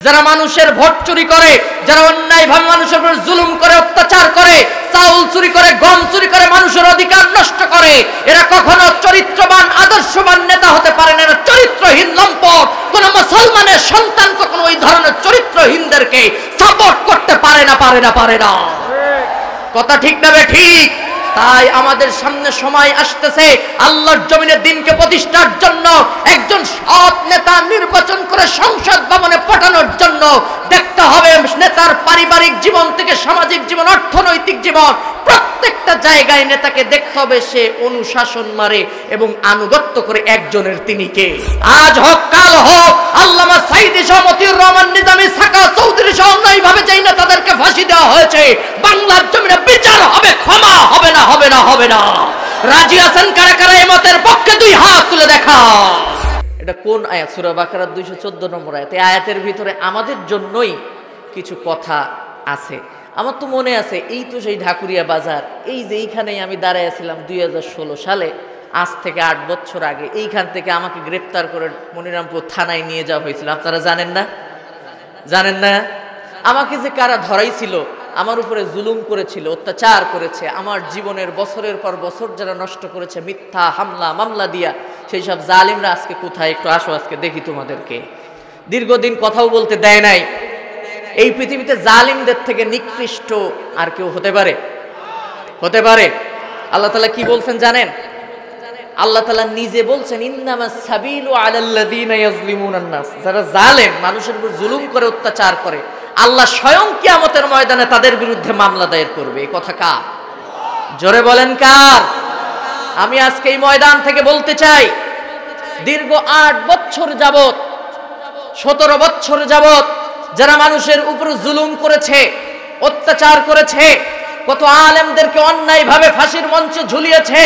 যারা মানুষের ভোট চুরি করে, যারা অন্যায়ভাবে মানুষের উপর জুলুম করে, অত্যাচার করে, চাউল চুরি করে, গম চুরি করে, মানুষের অধিকার নষ্ট করে, এরা কখনো চরিত্রবান আদর্শবান নেতা হতে পারে না। এরা চরিত্রহীন লম্পট। কোন মুসলমানের সন্তান কখনো ওই ধরনের চরিত্রহীনদেরকে সাপোর্ট করতে পারে না। কথা ঠিক না ঠিক? তাই আমাদের সামনে সময় আসতেছে আল্লাহর জমিনে দ্বীনকে প্রতিষ্ঠার জন্য একজন সৎ নেতা নির্বাচন করে সংসদ ভবনে পাঠানোর জন্য। দেখতে হবে নেতার পারিবারিক জীবন থেকে সামাজিক জীবন, অর্থনৈতিক জীবন, প্রত্যেকটা জায়গায় নেতাকে দেখতে হবে সে অনুশাসন মারে এবং আনুগত্য করে একজনের, তিনি কে? আজ হোক কাল হোক, আল্লামা সাঈদী সহ মতিউর রহমান নিজামী, সাকা চৌধুরী সহ অন্যায়ভাবে যেই নেতাদেরকে ফাঁসি দেওয়া হয়েছে, বাংলার জমিনে বিচার হবে, ক্ষমা হবে না। রাজি আছেন কারা কারা এই মতের পক্ষে? দুই হাত তুলে দেখা। এটা কোন আয়াত? সূরা বাকারার 214 নম্বর আয়াত। এই আয়াতের ভিতরে আমাদের জন্যই কিছু কথা আছে। আমার তো মনে আছে, এই তো সেই ঢাকুরিয়া বাজার, এই যে এইখানেই আমি দাঁড়ায় ছিলাম 2016 সালে, আজ থেকে 8 বছর আগে। এইখান থেকে আমাকে গ্রেপ্তার করে মনিরামপুর থানায় নিয়ে যাওয়া হয়েছিল। আপনারা জানেন না? আমাকে যে কারা ধরাইছিল, আমার উপরে জুলুম করেছিল, অত্যাচার করেছে, আমার জীবনের বছরের পর বছর যারা নষ্ট করেছে মিথ্যা হামলা মামলা দিয়া, সেই সব জালিমরা আজকে কোথায়? একটু আসো, আজকে দেখি তোমাদেরকে। দীর্ঘদিন কথাও বলতে দেয় নাই। এই পৃথিবীতে জালিমদের থেকে নিকৃষ্ট আর কেউ হতে পারে? আল্লাহ তাআলা কি বলছেন জানেন? আল্লাহ তাআলা নিজে বলছেন, ইন্নামাস সাবিলু আলাল্লাযীনা ইয়াজলিমুনান নাস। যারা জালেম, মানুষের উপর জুলুম করে, অত্যাচার করে, আল্লাহ স্বয়ং কিয়ামতের ময়দানে তাদের বিরুদ্ধে মামলা দায়ের করবে। এই কথা কার? জোরে বলেন কার? আমি আজকে এই ময়দান থেকে বলতে চাই, দীর্ঘ 8 বছর যাবত, 17 বছর যাবত যারা মানুষের উপর জুলুম করেছে, অত্যাচার করেছে, কত আলেমদেরকে অন্যায়ভাবে ফাঁসির মঞ্চে ঝুলিয়েছে,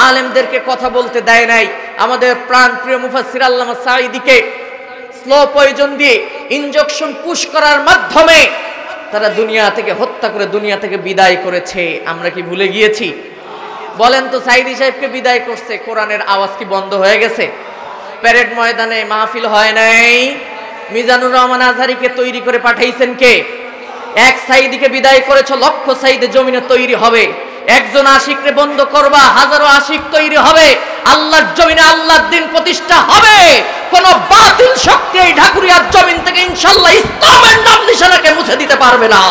আলেমদেরকে কথা বলতে দেয় নাই। আমাদের প্রাণ প্রিয় মুফাসসির আল্লামা সাঈদীকে স্লো পয়জন দিয়ে ইনজেকশন পুশ করার মাধ্যমে তারা দুনিয়া থেকে হত্যা করে দুনিয়া থেকে বিদায় করেছে। আমরা কি ভুলে গিয়েছি? বলেন তো, সাঈদী সাহেবকে বিদায় করছে, কোরআনের আওয়াজ কি বন্ধ হয়ে গেছে? প্যারেড ময়দানে মাহফিল হয় নাই? মিজানুর রহমান আজহারীকে তৈরি করে পাঠাইছেন কে? এক সাঈদীকে বিদায় করেছে, লক্ষ সাঈদী জমিনে তৈরি হবে। একজন আশিকরে বন্ধ করবা, হাজারো আশিক তৈরি হবে। আল্লাহর জমিনে আল্লাহর দ্বীন প্রতিষ্ঠা হবে। কোন বাতিল শক্তি এই ঢাকুরিয়ার জমিন থেকে ইনশাআল্লাহ ইসলামের নাম নিশানাকে মুছে দিতে পারবে না।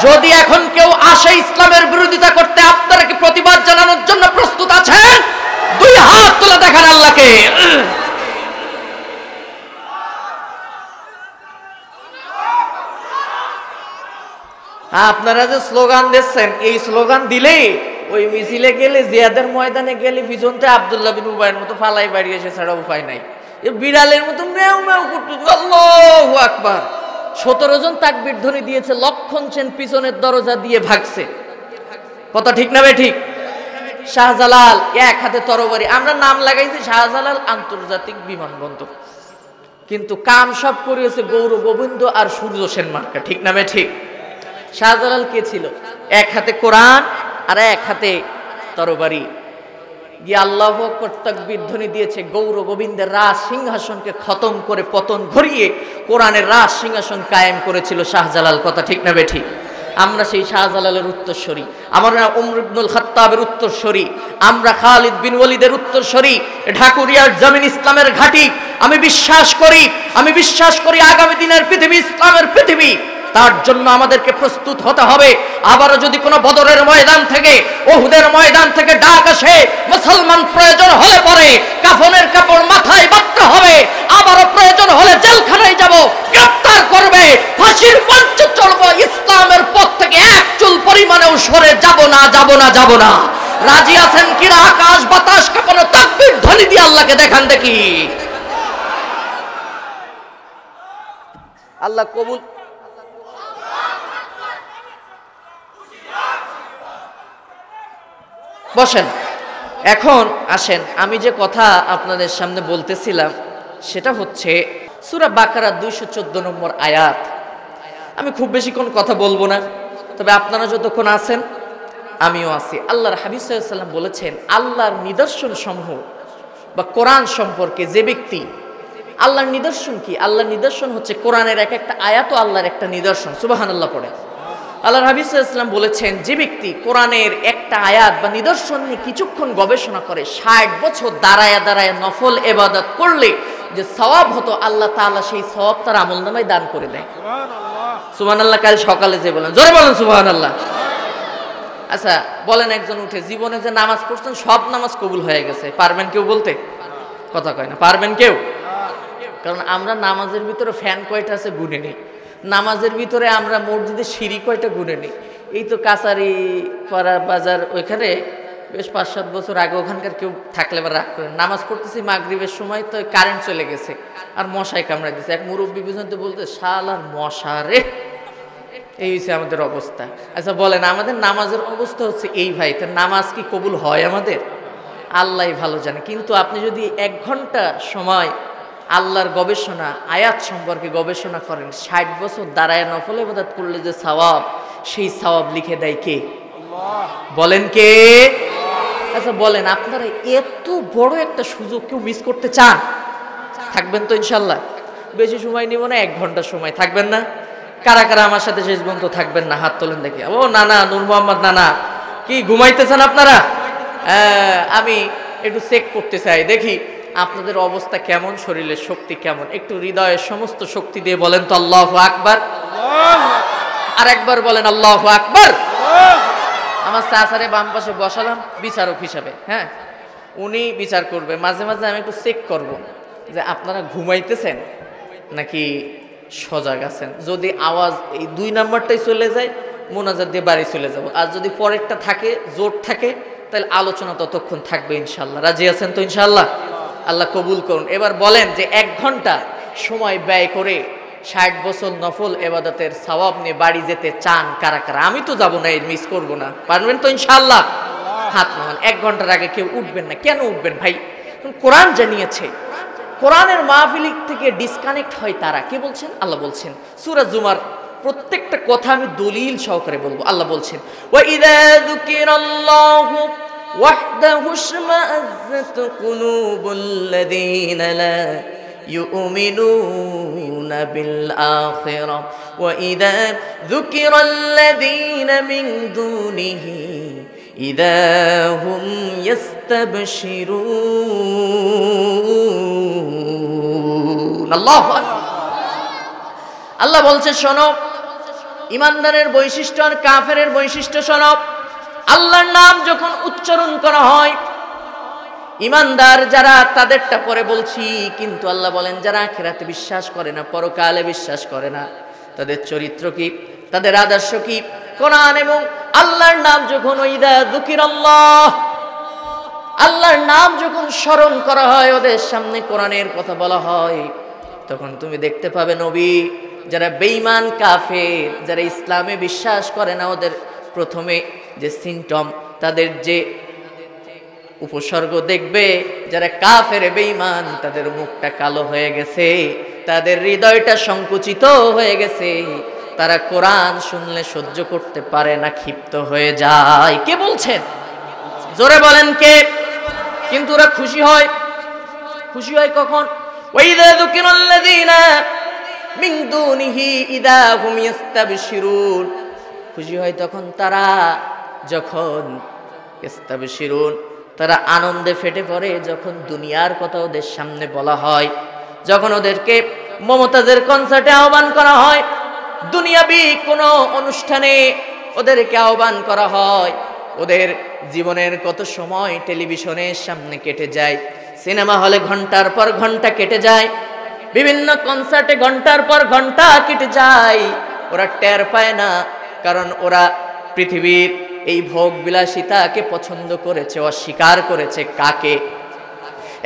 যদি এখন কেউ আসে ইসলামের বিরোধিতা করতে, আপনারা কি প্রতিবাদ জানানোর জন্য প্রস্তুত আছেন? দুই হাত তুলে দেখান আল্লাহকে। আপনারা যে স্লোগান দিচ্ছেন, এই স্লোগান দিলে ওই মিছিলে গেলে, জিয়াদের ময়দানে গেলে, পিছনতে আব্দুল্লাহ বিন উবাইয়ের মতো ফালাই বাড়ি এসে ছাড়া উপায় নাই। বিড়ালের মতো মেও মেও করতে, আল্লাহু আকবার। 17 জন তাকবীর ধ্বনি দিয়েছে, লক্ষণ সেন পিছনের দরজা দিয়ে ভাগছে। কথা ঠিক না ঠিক? শাহজালাল এক হাতে তরবারি, আমরা নাম লাগাইছি শাহজালাল আন্তর্জাতিক বিমানবন্দর, কিন্তু কাম সব করিয়েছে গৌর গোবিন্দ আর সূর্য সেন মার্কা। ঠিক না ঠিক? শাহজালাল কে ছিল? এক হাতে কোরআন আর এক হাতে তরবারি, গিয়ে আল্লাহু আকবার তাকবীর ধ্বনি দিয়েছে। গৌর গোবিন্দের রাজ সিংহাসনকে খতম করে পতন ঘটিয়ে কোরআনের রাজ সিংহাসন কায়েম করেছিল শাহজালাল। কথা ঠিক না ঠিক? আমরা সেই শাহজালালের উত্তরসূরি, আমরা উমর ইবনুল খাত্তাবের উত্তরসূরি, আমরা খালিদ বিন ওয়ালিদের উত্তরসূরি। ঢাকুরিয়ার জমিন ইসলামের ঘাঁটি। আমি বিশ্বাস করি আগামী দিনের পৃথিবী ইসলামের পৃথিবী। তার জন্য আমাদেরকে প্রস্তুত হতে হবে। আবারও যদি কোনো বদরের ময়দান থেকে, উহুদের ময়দান থেকে ডাক আসে, মুসলমান প্রয়োজন হলে পরে কাফনের কাপড় মাথায় বাঁধতে হবে। আবারও প্রয়োজন হলে জেলখানায় যাব, গ্রেফতার করবে, ফাঁসির মঞ্চে চড়বো। ইসলামের পথ থেকে এক চুল পরিমাণেও সরে যাব না। রাজি আছেন কিনা? আকাশ বাতাস কাঁপানো তাকবীর ধ্বনি দিয়ে আল্লাহকে দেখান দেখি। আল্লাহ কবুল। বসেন। এখন আসেন, আমি যে কথা আপনাদের সামনে বলতেছিলাম সেটা হচ্ছে সূরা বাকারা 214 নম্বর আয়াত। আমি খুব বেশিক্ষণ কথা বলবো না, তবে আপনারা যতক্ষণ আছেন আমিও আছি। আল্লাহর হাবিব সাল্লাল্লাহু আলাইহি ওয়াসাল্লাম বলেছেন, আল্লাহর নিদর্শন সমূহ বা কোরআন সম্পর্কে যে ব্যক্তি আল্লাহর নিদর্শন কি? আল্লাহর নিদর্শন হচ্ছে কোরআনের এক একটা আয়াত আল্লাহর একটা নিদর্শন। সুবহানাল্লাহ পড়ে। আল্লাহর হাবিব সাল্লাল্লাহু আলাইহি ওয়াসাল্লাম বলেছেন, যে ব্যক্তি কোরআনের একটা আয়াত বা নিদর্শন নিয়ে কিছুক্ষণ গবেষণা করে 60 বছর দাঁড়ায় দাঁড়ায় নফল ইবাদত করলে যে সওয়াব হতো, আল্লাহ তাআলা সেই সওয়াব তার আমলনামায় দান করে দেয়। সুবহানাল্লাহ। সুবহানাল্লাহ কাল সকালে যে বলেন, জোরে বলেন সুবহানাল্লাহ। আচ্ছা বলেন, একজন উঠে জীবনে যে নামাজ পড়ছেন সব নামাজ কবুল হয়ে গেছে, পারবেন কেউ বলতে? কথা কয় না, পারবেন কেউ? কারণ আমরা নামাজের ভিতরে ফ্যান কয়টা আছে গুনে নিই, নামাজের ভিতরে আমরা মসজিদে সিঁড়ি কয়টা গুনে নিই। এই তো কাছারি পাড়া বাজার ওইখানে বেশ 5-7 বছর আগে ওখানকার কেউ থাকলে বা রাগ করেন, নামাজ পড়তেছি মাগরিবের সময়, তো কারেন্ট চলে গেছে আর মশায় কামড়াই দিচ্ছে। এক মুরব্বী পর্যন্ত বলতে, শালার মশা রে। এই হচ্ছে আমাদের অবস্থা। আচ্ছা বলেন, আমাদের নামাজের অবস্থা হচ্ছে এই ভাই, তার নামাজ কি কবুল হয় আমাদের? আল্লাহ ভালো জানে। কিন্তু আপনি যদি 1 ঘন্টা সময় আল্লাহর গবেষণা আয়াত সম্পর্কে গবেষণা করেন, 60 বছর দাঁড়ায় নফল ইবাদত করলে যে সওয়াব, সেই সওয়াব লিখে দেয় কে? বলেন কে? আচ্ছা বলেন, আপনারা এত বড় একটা সুযোগ কেউ মিস করতে চান? থাকবেন তো ইনশাল্লাহ? বেশি সময় নিব না, 1 ঘন্টা সময়। থাকবেন না? কারা কারা আমার সাথে শেষ পর্যন্ত থাকবেন না? হাত তোলেন দেখি। ও নানা, নূর মোহাম্মদ নানা, কি ঘুমাইতেছেন আপনারা? আমি একটু চেক করতে চাই, দেখি আপনাদের অবস্থা কেমন, শরীরের শক্তি কেমন। একটু হৃদয়ের সমস্ত শক্তি দিয়ে বলেন তো আল্লাহু আকবার। আর একবার বলেন আল্লাহু আকবার। আমার চাচারে বাম পাশে বসালাম বিচারক হিসাবে, হ্যাঁ, উনি বিচার করবে। মাঝে মাঝে আমি একটু চেক করব যে আপনারা ঘুমাইতেছেন নাকি সজাগ আছেন। যদি আওয়াজ এই 2 নাম্বারটাই চলে যায়, মোনাজাত দিয়ে বাড়ি চলে যাব। আর যদি পরেরটা থাকে, জোর থাকে, তাহলে আলোচনা ততক্ষণ থাকবে ইনশাল্লাহ। রাজি আছেন তো ইনশাল্লাহ? আল্লাহ কবুল করুন। এবার বলেন যে 1 ঘন্টা সময় ব্যয় করে 60 বছর নফল ইবাদতের সওয়াব নিয়ে বাড়ি যেতে চান কারা কারা? আমি তো যাব না, মিস করব না। পারবেন তো ইনশাআল্লাহ? হাত নামান। 1 ঘন্টার আগে কেউ উঠবেন না। কেন উঠবেন ভাই? কোরআন জানিয়েছে, কোরআনের মাহফিল থেকে ডিসকানেক্ট হয় তারা। কে বলছেন? আল্লাহ বলছেন। সূরা জুমার প্রত্যেকটা কথা আমি দলিল সহকারে বলবো। আল্লাহ বলছেন, ওয়া ইযা যুকিরাল্লাহু ওয়াহদাহু ইশমাআযাত কুলুবুল্লাযীনা লা يؤمنون بالآخرة وإذا ذكر الذين من دونه إذا هم يستبشرون الله أكبر আল্লাহ বলছে, শোনো, ইমানদারের বৈশিষ্ট্য আর কাফেরের বৈশিষ্ট্য শোনো। আল্লাহর নাম যখন উচ্চারণ করা হয়, ইমানদার যারা তাদেরটা পরে বলছি, কিন্তু আল্লাহ বলেন যারা আখিরাতে বিশ্বাস করে না, পরকালে বিশ্বাস করে না, তাদের চরিত্র কি, তাদের আদর্শ কি? কোরআন এবং আল্লাহর নাম যখন ওইদা যুকিরাল্লাহ, আল্লাহর নাম যখন স্মরণ করা হয়, ওদের সামনে কোরআনের কথা বলা হয়, তখন তুমি দেখতে পাবে নবী যারা বেঈমান কাফের, যারা ইসলামে বিশ্বাস করে না, ওদের প্রথমে যে সিমটম, তাদের যে উপসর্গ দেখবে, যারা কাফের বেঈমান তাদের মুখটা কালো হয়ে গেছে, তাদের হৃদয়টা সংকুচিত হয়ে গেছে, তারা কোরআন শুনলে সহ্য করতে পারে না, ক্ষিপ্ত হয়ে যায়। কে বলছেন? জোরে বলেন কে? কিন্তু ওরা খুশি হয়। খুশি হয় কখন? ওয়াইযা যুকিরাল্লাযীনা মিন দুনিহি ইযা হুম ইস্তাবশিরুন। খুশি হয় তখন তারা, যখন ইস্তাবশিরুন, তারা আনন্দে ফেটে পড়ে, যখন দুনিয়ার কথা ওদের সামনে বলা হয়, যখন ওদেরকে মমতাজের কনসার্টে আহ্বান করা হয়, দুনিয়াবি কোনো অনুষ্ঠানে ওদেরকে আহ্বান করা হয়, ওদের জীবনের কত সময় টেলিভিশনের সামনে কেটে যায়, সিনেমা হলে ঘন্টার পর ঘন্টা কেটে যায়, বিভিন্ন কনসার্টে ঘন্টার পর ঘন্টা কেটে যায়, ওরা টের পায় না, কারণ ওরা পৃথিবীর এই ভোগ বিলাসিতাকে পছন্দ করেছে, অস্বীকার করেছে কাকে?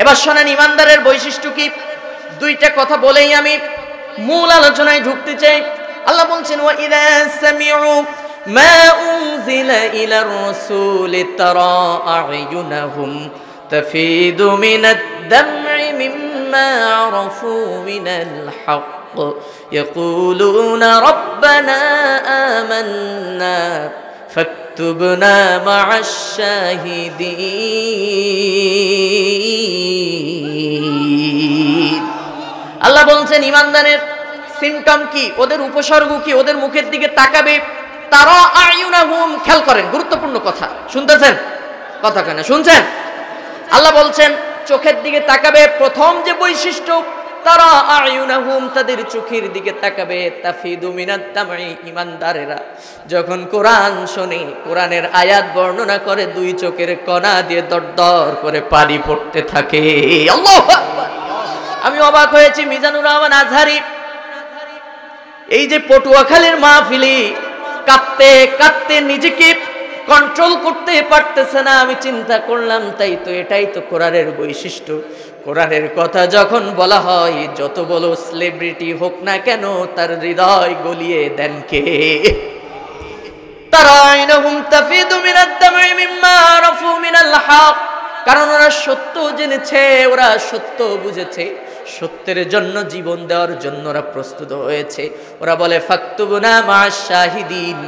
এবার শোনেন ইমানদারের বৈশিষ্ট্য কি। 2টা কথা বলেই আমি মূল আলোচনায় ঢুকতে চাই। আল্লাহ বলছেন, ওয়া ইযা সামিউ মা উনজিলা ইলার রাসূলি তারা আ'য়ুনাহুম তাফিদু মিনাদ দাম'i মিম্মা আরাফু মিনাল হক ইয়াকুলুনা রাব্বানা আমান্না ফাকতুবনা মা'আশ শাহিদিন। আল্লাহ বলছেন ইমানদারের সিমটম কি, ওদের উপসর্গ কি, ওদের মুখের দিকে তাকাবে তারা আয়ুনাহুম, খেয়াল করেন গুরুত্বপূর্ণ কথা, শুনতেছেন কথা কেন শুনছেন? আল্লাহ বলছেন চোখের দিকে তাকাবে, প্রথম যে বৈশিষ্ট্য তারা আয়ুনাহুম, তাদের চোখের দিকে তাকাবে, তাফিদু মিনাত দামঈ, ইমানদারেরা যখন কোরআন শোনে, কোরআনের আয়াত বর্ণনা করে, দুই চোখের কণা দিয়ে দরদর করে পানি পড়তে থাকে। আল্লাহু আকবার। আমি অবাক হয়েছি, মিজানুর রহমান আজহারি এই যে পটুয়াখালীর মাহফিলে কাঁদতে কাঁদতে নিজেকে কন্ট্রোল করতে পারতেছে না। আমি চিন্তা করলাম তাই তো, এটাই তো কোরআনের বৈশিষ্ট্য। কোরআনের কথা যখন বলা হয়, যত বড় সেলিব্রিটি হোক না কেন, তার হৃদয় গলিয়ে দেন কে? তারাইনহুম তাফিদু মিনাদ দামঈ মিম্মা আরাফু মিনাল হক, কারণ ওরা সত্য জেনেছে, ওরা সত্য বুঝেছে, সত্যের জন্য জীবন দেওয়ার জন্য ওরা প্রস্তুত হয়েছে। ওরা বলে ফাকতুবনা মা'আশ শাহিদিন,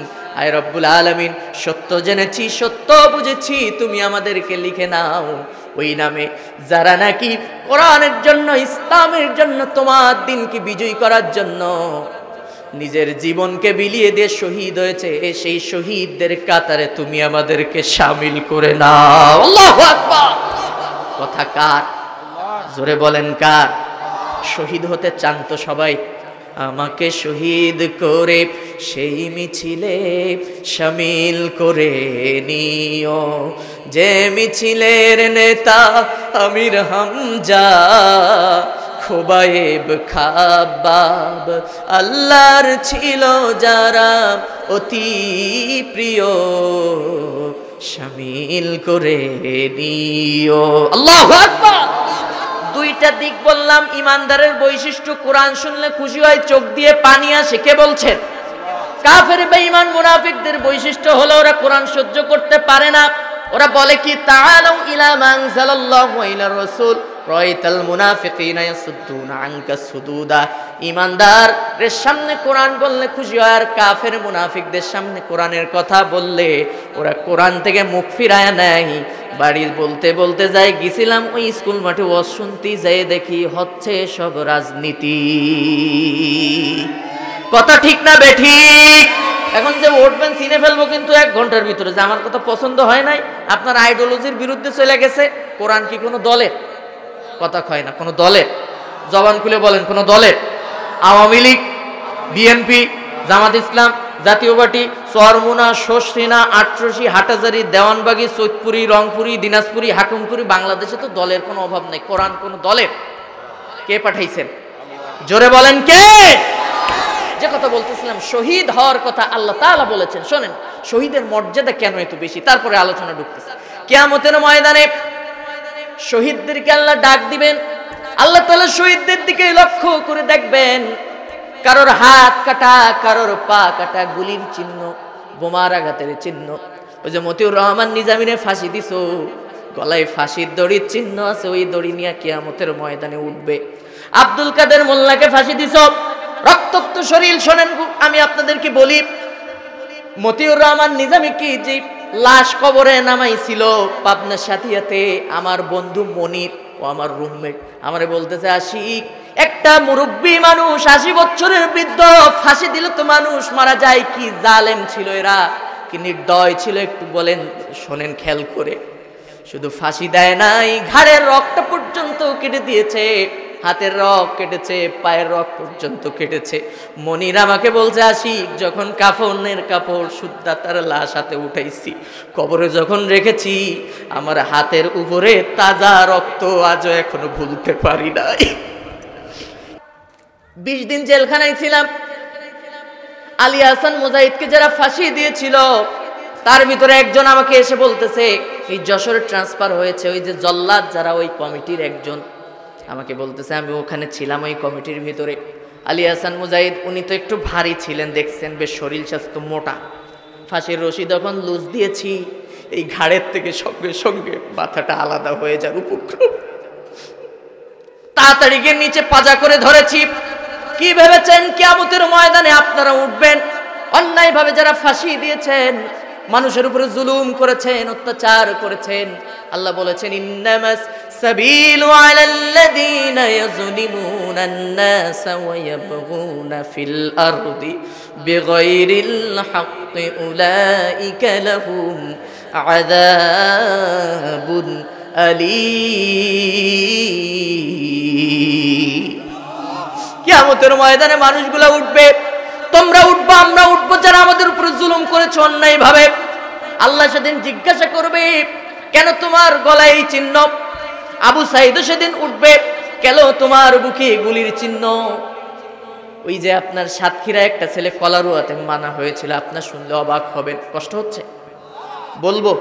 আয় রব্বুল আলামিন, সত্য জেনেছি, সত্য বুঝেছি, তুমি আমাদেরকে লিখে নাও ওই নামে যারা নাকি কোরআনের জন্য, ইসলামের জন্য, তোমার দিনকে বিজয়ী করার জন্য নিজের জীবনকে বিলিয়ে দিয়ে শহীদ হয়েছে, সেই শহীদদের কাতারে তুমি আমাদেরকে শামিল করে নাও। আল্লাহু আকবার। কথা কার? জোরে বলেন কার? শহীদ হতে চান তো সবাই? আমাকে শহীদ করে সেই মিছিলে শামিল করে নিও, যে মিছিলের নেতা আমির হামজা, খোবায়েব খাব্বাব, আল্লাহর ছিল যারা অতি প্রিয়, শামিল করে নিও। আল্লাহু আকবার। দুইটা দিক বললাম, ইমানদারের বৈশিষ্ট্য, কোরআন শুনলে খুশি হয়, চোখ দিয়ে পানি আসে, কে বলছেন? কাফের বেঈমান মুনাফিকদের বৈশিষ্ট্য হলো ওরা কোরআন সহ্য করতে পারে না। ওরা বলে কি, তাআলাউ ইলা মা আনজালাল্লাহু ওয়া ইলা রাসূল রাআইতাল মুনাফিকিনা ইয়াসুদ্দুনা আনকা সুদুদা। ইমানদারের সামনে কোরআন বললে খুশি হয়, আর কাফের মুনাফিকদের সামনে কোরআনের কথা বললে ওরা কোরআন থেকে মুখ ফিরায় নেয়। বাড়ি বলতে বলতে যায়, গেছিলাম ওই স্কুল মাঠে ওয়াজ শুনতে, যেয়ে দেখি হচ্ছে সব রাজনীতি। কথা ঠিক না বেঠিক? এখন যে উঠবেন চিনে ফেলবো কিন্তু 1 ঘন্টার ভিতরে, যে আমার কথা পছন্দ হয় নাই, আপনার আইডিওলজির বিরুদ্ধে চলে গেছে। কোরআন কি কোনো দলের কথা কয় না? কোনো দলের? জবান খুলে বলেন, কোনো দলের? আওয়ামী লীগ, বিএনপি, জামাত ইসলাম, জাতীয় পার্টি, চরমুনা, শোষিনা, আটরশি, হাটাজারি, দেওয়ানবাগি, চৈতপুরি, রংপুরি, দিনাজপুরি, হাকিমপুরি, বাংলাদেশে তো দলের কোনো অভাব নেই। কোরআন কোনো দলের? কে পাঠাইছেন? জোরে বলেন কে? যে কথা বলতেছিলাম, শহীদ হওয়ার কথা আল্লাহ তাআলা বলেছেন। শোনেন, শহীদের মর্যাদা কেন এত বেশি, তারপরে আলোচনা ঢুকতেছে। কিয়ামতের ময়দানে শহীদদেরকে আল্লাহ ডাক দিবেন। আল্লাহ তাআলা শহীদদের দিকে লক্ষ্য করে দেখবেন, কারোর হাত কাটা, কারোর পা কাটা, গুলির চিহ্ন, বোমার আঘাতের চিহ্ন। ওই যে মতিউর রহমান নিজামীরে ফাঁসি দিছো, গলায় ফাঁসির দড়ির চিহ্ন আছে, ওই দড়ি নিয়ে কিয়ামতের ময়দানে উঠবে। আব্দুল কাদের মোল্লাকে ফাঁসি দিছো, রক্তাক্ত শরীর। শোনেন, আমি আপনাদেরকে বলি, মতিউর রহমান নিজামী কি যে লাশ কবরে নামাইছিল পাবনা সাথিয়াতে, আমার বন্ধু মনির, ও আমার রুমমেট, আমারে বলতেছে, আশিক, একটা মুরব্বী মানুষ, 80 বছরের বৃদ্ধ, ফাঁসি দিল তো মানুষ মারা যায়, কি জালেম ছিল এরা, কি নির্দয় ছিল, একটু বলেন। শোনেন খেয়াল করে, শুধু ফাঁসি দেয় নাই, ঘাড়ের রক্ত পর্যন্ত কেটে দিয়েছে, হাতের রক কেটেছে, পায়ের রক পর্যন্ত কেটেছে। মনির আমাকে বলছে, আশিক, যখন কাফনের কাপড় সুদ্ধা তার লাশ হাতে উঠাইছি, কবরে যখন রেখেছি, আমার হাতের উপরে তাজা রক্ত আজও এখনো ভুলতে পারি নাই। 20 দিন জেলখানায় ছিলাম। আলী হাসান মুজাহিদকে যারা ফাঁসি দিয়েছিল, তার ভিতরে একজন আমাকে এসে বলতেছে, এই যশোরে ট্রান্সফার হয়েছে, ওই যে জল্লাদ যারা, ওই কমিটির একজন আমাকে বলতেছে, আমি ওখানে ছিলাম ওই কমিটির ভিতরে। আলী হাসান মুজাহিদ, উনি তো একটু ভারী ছিলেন, দেখছেন, বেশ শরীর স্বাস্থ্য মোটা। ফাঁসির রশি যখন লুজ দিয়েছি, এই ঘাড়ের থেকে সঙ্গে সঙ্গে মাথাটা আলাদা হয়ে যার উপক্রম। তাড়াতাড়ি গিয়ে নিচে পাজা করে ধরেছি। কি ভেবেছেন কিয়ামতের ময়দানে আপনারা উঠবেন? অন্যায়ভাবে যারা ফাঁসি দিয়েছেন, মানুষের উপরে জুলুম করেছেন, অত্যাচার করেছেন, আল্লাহ বলেছেন, ইন্নামাস السبيل على الذين يظلمون الناس ويبغون في الأرض بغير الحق أولئك لهم عذاب أليم কিয়ামতের ময়দানে মানুষগুলো উঠবে, তোমরা উঠবা, আমরা উঠবো, যারা আমাদের উপর জুলুম করেছে অন্যায় ভাবে। আল্লাহ সেদিন জিজ্ঞাসা করবে, কেন তোমার গলায় এই চিহ্ন? আবু সাইদ সেদিন উঠবে, কেন তোমার বুকে গুলির চিহ্ন? ওই যে আপনার সাতক্ষীরা একটা ছেলে কলারুয়াতে মানা হয়েছিল, আপনার শুনলে অবাক হবেন। কষ্ট হচ্ছে? বলবো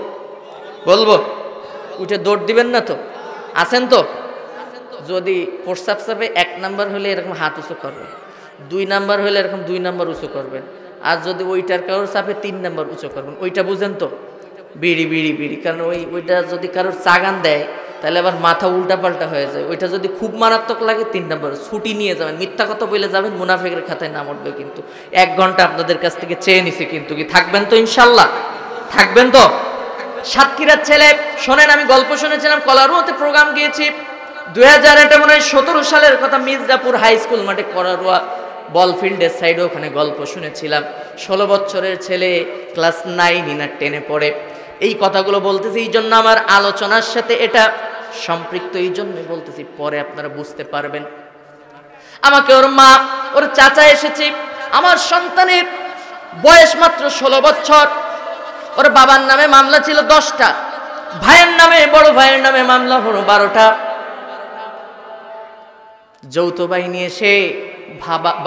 বলবো উঠে দৌড় দিবেন না তো? আছেন তো? যদি প্রস্তাব চাপে 1 নাম্বার হলে এরকম হাত উঁচু করবেন, 2 নাম্বার হলে এরকম 2 নাম্বার উঁচু করবেন, আর যদি ওইটার কারোর চাপে 3 নাম্বার উঁচু করবেন। ওইটা বুঝেন তো? বিড়ি বিড়ি বিড়ি। কারণ ওইটা যদি কারোর চাগান দেয় তাহলে আবার মাথা উল্টা পাল্টা হয়ে যায়। ওইটা যদি খুব মারাত্মক লাগে 3 নাম্বার ছুটি নিয়ে যাবেন, মিথ্যা কথা বলে যাবেন, মুনাফিকের খাতায় নাম উঠবে। কিন্তু 1 ঘন্টা আপনাদের কাছ থেকে চেয়ে নিছি, কিন্তু কি থাকবেন তো? ইনশাল্লাহ থাকবেন তো? সাতক্ষীরার ছেলে, শোনেন, আমি গল্প শুনেছিলাম, কলারুয়াতে প্রোগ্রাম গিয়েছি 2017 সালের কথা। মির্জাপুর হাই স্কুল মাঠে কলারুয়া বলফিল্ডের সাইডে ওখানে গল্প শুনেছিলাম। 16 বছরের ছেলে, ক্লাস 9 না 10 পড়ে। এই কথাগুলো বলতেছি এই জন্য, আমার আলোচনার সাথে এটা সম্পৃক্ত, এই জন্যই বলতেছি, পরে আপনারা বুঝতে পারবেন। আমাকে ওর মা, ওর চাচা এসেছে, আমার সন্তানের বয়স মাত্র 16 বছর। ওর বাবার নামে মামলা ছিল 10টা, ভাইয়ের নামে, বড় ভাইয়ের নামে মামলা হলো 12টা। যৌথ বাহিনী এসে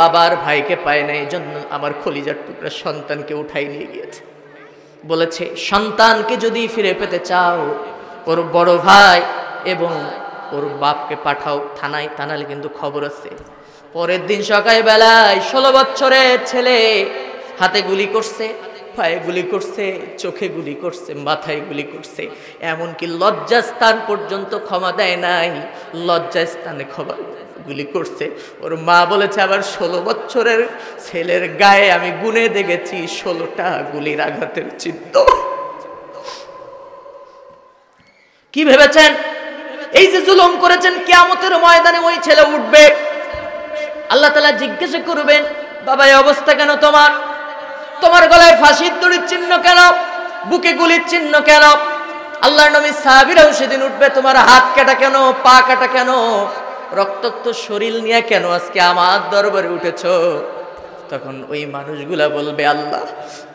বাবার ভাইকে পায় না, এই জন্য আমার কলিজার টুকরা সন্তানকে উঠাই নিয়ে গিয়েছে। বলেছে, সন্তানকে যদি ফিরে পেতে চাও, ওর বড় ভাই এবং ওর বাপকে পাঠাও থানায়, তা নাহলে কিন্তু খবর আছে। পরের দিন সকালবেলায় 16 বছরের ছেলে হাতে গুলি করছে, পায়ে গুলি করছে, চোখে গুলি করছে, মাথায় গুলি করছে, এমনকি লজ্জাস্থান পর্যন্ত ক্ষমা দেয় নাই, লজ্জাস্থানে ক্ষমা গুলি করছে। ওর মা বলেছে, আবার 16 বছরের ছেলের গায়ে আমি গুনে দেখেছি 16টা গুলির আঘাতের চিহ্ন। কি ভেবেছেন? এই যে জুলুম করেছেন, কিয়ামতের ময়দানে ওই ছেলে উঠবে, আল্লাহ তাআলা জিজ্ঞাসা করবেন, বাবা এই অবস্থা কেন তোমার? তোমার গলায় ফাঁসির দড়ির চিহ্ন কেন? বুকে গুলির চিহ্ন কেন? আল্লাহর নবী সাহাবীরাও সেদিন উঠবে, তোমার হাত কাটা কেন, পা কাটা কেন, রক্তাক্ত শরীর নিয়ে কেন আজকে আমার দরবারে উঠেছো? তখন ওই মানুষগুলা বলবে, আল্লাহ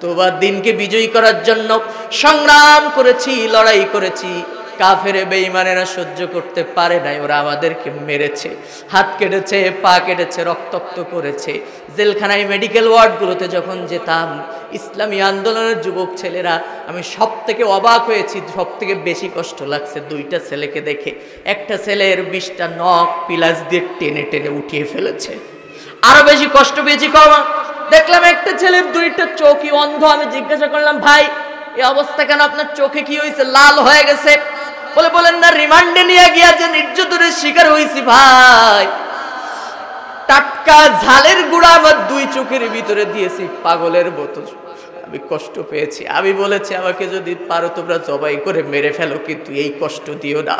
তোমার দিনকে বিজয়ী করার জন্য সংগ্রাম করেছি, লড়াই করেছি, কাফের বেঈমানেরা সহ্য করতে পারে নাই, ওরা আমাদেরকে মেরেছে, হাত কেটেছে, পা কেটেছে, রক্তাক্ত করেছে। জেলখানায়, মেডিকেল ওয়ার্ডগুলোতে যখন যেতাম, ইসলামী আন্দোলনের যুবক ছেলেরা, আমি সব থেকে অবাক হয়েছি, সব থেকে বেশি কষ্ট লাগছে 2টা ছেলেকে দেখে। একটা ছেলের 20টা নখ পিলাস দিয়ে টেনে টেনে উঠিয়ে ফেলেছে। আরো বেশি কষ্ট পেয়েছি কমা, দেখলাম একটা ছেলের 2টা চোখই অন্ধ। আমি জিজ্ঞাসা করলাম, ভাই এই অবস্থা কেন, আপনার চোখে কি হয়েছে, লাল হয়ে গেছে? বলেন না, রিমান্ডে নিয়ে গিয়া যে নির্যাতনের শিকার হয়েছি ভাই, টাটকা ঝালের গুঁড়া আমার 2 চোখের ভিতরে দিয়েছি, পাগলের মতো আমি কষ্ট পেয়েছি। আমি বলেছি, আমাকে যদি পারো তোমরা জবাই করে মেরে ফেলো, কিন্তু এই কষ্ট দিও না।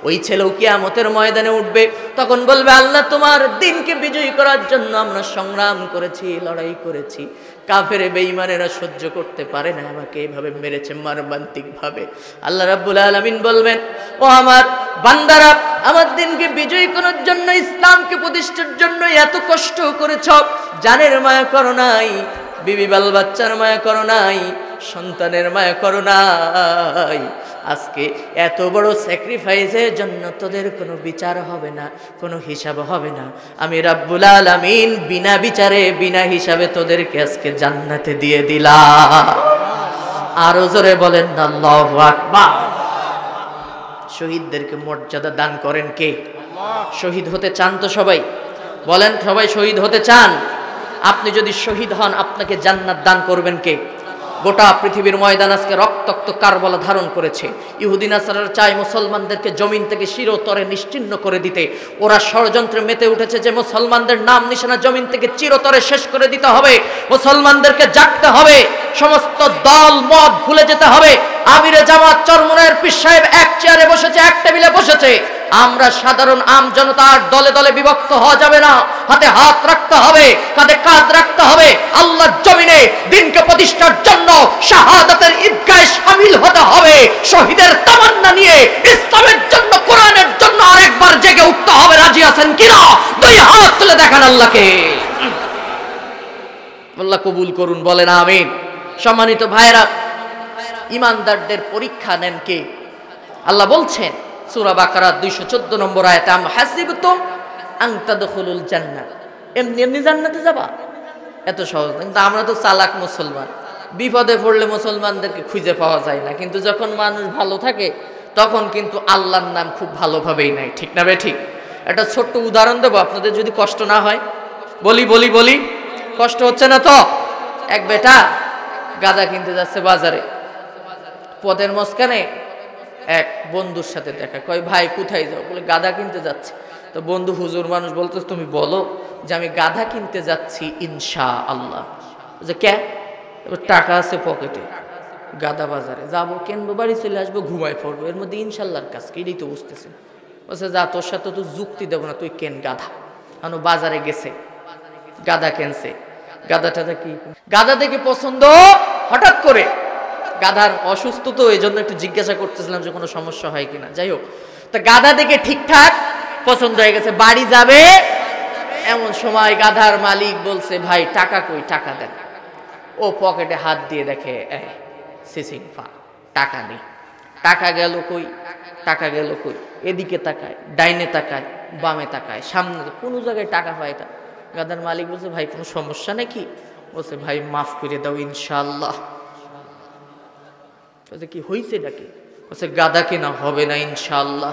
ওই ছেলেও কিয়ামতের ময়দানে উঠবে, তখন বলবে, আল্লাহ তোমার দিনকে বিজয়ী করার জন্য আমরা সংগ্রাম করেছি, লড়াই করেছি, কাফের বেঈমানেরা সহ্য করতে পারে না, আমাকে এইভাবে মেরেছে মর্মান্তিক ভাবে। আল্লাহ রাব্বুল আলামিন বলবেন, ও আমার বান্দারা, আমার দিনকে বিজয়ী করার জন্য, ইসলামকে প্রতিষ্ঠার জন্য এত কষ্ট করেছ, জানের মায়া করো নাই, বিবি বাল বাচ্চার মায়া করো নাই, সন্তানের মায়া করো নাই। আজকে এত বড় স্যাক্রিফাইসের জন্য তোদের কোনো বিচার হবে না, কোনো হিসাব হবে না। আমি রাব্বুল আলামিন বিনা বিচারে, বিনা হিসাবে তোদেরকে আজকে জান্নাতে দিয়ে দিলাম। আরো জোরে বলেন না আল্লাহু আকবার। শহীদদেরকে মর্যাদা দান করেন কে? শহীদ হতে চান তো সবাই? বলেন, সবাই শহীদ হতে চান? আপনি যদি শহীদ হন, আপনাকে জান্নাত দান করবেন কে? গোটা পৃথিবীর ময়দান আজকে রক্তাক্ত কারবালা ধারণ করেছে। ইহুদি নাসারারা চায় মুসলমানদেরকে জমিন থেকে চিরতরে নিশ্চিহ্ন করে দিতে। ওরা ষড়যন্ত্রে মেতে উঠেছে যে মুসলমানদের নাম নিশানা জমিন থেকে চিরতরে শেষ করে দিতে হবে, মুসলমানদেরকে জাগতে হবে, সমস্ত দল মত ভুলে যেতে হবে। আমিরে জামাত চরমনায়ের পীর সাহেব এক চেয়ারে বসেছে, এক টেবিলে বসেছে, আমরা সাধারণ আম জনতার দলে দলে বিভক্ত হওয়া যাবে না। হাতে হাত রাখতে হবে, কাঁধে কাঁধ রাখতে হবে। আল্লাহর জমিনে দিনকে প্রতিষ্ঠার জন্য শাহাদাতের ঈদগাহে শামিল হতে হবে। শহীদের তামান্না নিয়ে ইসলামের জন্য, কোরআনের জন্য আরেকবার জেগে উঠতে হবে। রাজি আছেন কিনা? দুই হাত তুলে দেখান আল্লাহকে। আল্লাহ কবুল করুন, বলেন আমিন। সম্মানিত ভাইরা, ইমানদারদের পরীক্ষা নেন কে? আল্লাহ বলছেন সূরা বাকারা 214 নম্বর আয়াতে, আম হাসিবতুম আন তাদখুলুল জান্নাহ, এমনি এমনি জান্নাতে যাবা? এত সহজ না। কিন্তু আমরা তো চালাক মুসলমান, বিপদে পড়লে মুসলমানদেরকে খুঁজে পাওয়া যায় না, কিন্তু যখন মানুষ ভালো থাকে তখন কিন্তু আল্লাহর নাম খুব ভালোভাবেই নাই। ঠিক না বে ঠিক? একটা ছোট্ট উদাহরণ দেবো আপনাদের, যদি কষ্ট না হয়। বলি কষ্ট হচ্ছে না তো? এক বেটা গাঁদা কিনতে যাচ্ছে বাজারে, পথের মাঝখানে এক বন্ধুর সাথে দেখা। কয় ভাই কোথায় যাও? বলে গাঁদা কিনতে যাচ্ছে। তো বন্ধু হুজুর মানুষ, বলতো তুমি বলো যে আমি গাঁদা কিনতে যাচ্ছি ইনশাআল্লাহ। যে কে? টাকা আছে পকেটে, গাঁদা বাজারে যাবো, কিনবো, বাড়ি চলে আসবো, ঘুমাই পড়বো, এর মধ্যে ইনশাল্লাহর কাজ কি? এটাই তো বুঝতেছে। বলছে যা, তোর সাথে তো যুক্তি দেবো না, তুই কেন গাধা। কারণ বাজারে গেছে, গাঁদা কেনছে। গাঁদাটা কি গাঁদা দেখে পছন্দ, হঠাৎ করে গাধার অসুস্থ তো, এই জন্য একটু জিজ্ঞাসা করতেছিলাম যে কোনো সমস্যা হয় কিনা। যাই হোক, তা গাধা দেখে ঠিকঠাক পছন্দ হয়ে গেছে, বাড়ি যাবে এমন সময় গাধার মালিক বলছে ভাই টাকা কই, টাকা দেন। ও পকেটে হাত দিয়ে দেখে সিসিংফা, টাকা নেই। টাকা গেল কই, টাকা গেল কই? এদিকে তাকায়, ডাইনে তাকায়, বামে তাকায়, সামনে কোনো জায়গায় টাকা পায় না। গাধার মালিক বলছে ভাই কোনো সমস্যা নাকি? বলছে ভাই মাফ করে দাও ইনশাআল্লাহ। বলছে কি হয়েছে নাকি? বলছে গাধা কেনা হবে না ইনশাআল্লাহ।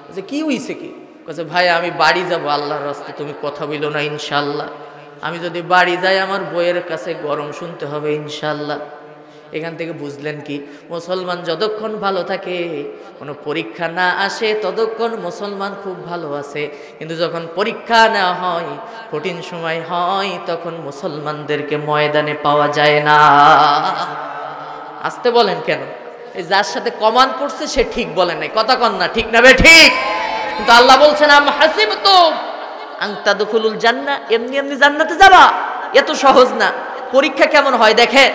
বলছে কি হয়েছে কি? বলছে ভাই আমি বাড়ি যাব আল্লাহর রাস্তায়, তুমি কথা বলো না ইনশাআল্লাহ। আমি যদি বাড়ি যাই আমার বইয়ের কাছে গরম শুনতে হবে ইনশাআল্লাহ। এখান থেকে বুঝলেন কি, মুসলমান যতক্ষণ ভালো থাকে, কোনো পরীক্ষা না আসে, ততক্ষণ মুসলমান খুব ভালো আছে। কিন্তু যখন পরীক্ষা নেওয়া হয়, কঠিন সময় হয়, তখন মুসলমানদেরকে ময়দানে পাওয়া যায় না। আসতে বলেন কেন? এই যার সাথে কমান পড়ছে সে ঠিক বলে নাই, কথা কন না, ঠিক না বে ঠিক? কিন্তু আল্লাহ বলছেন আম হাসিবতুম আন তাদখুলুল জান্নাহ, এমনি এমনি জান্নাতে যাবা? এত সহজ না। পরীক্ষা কেমন হয় দেখে,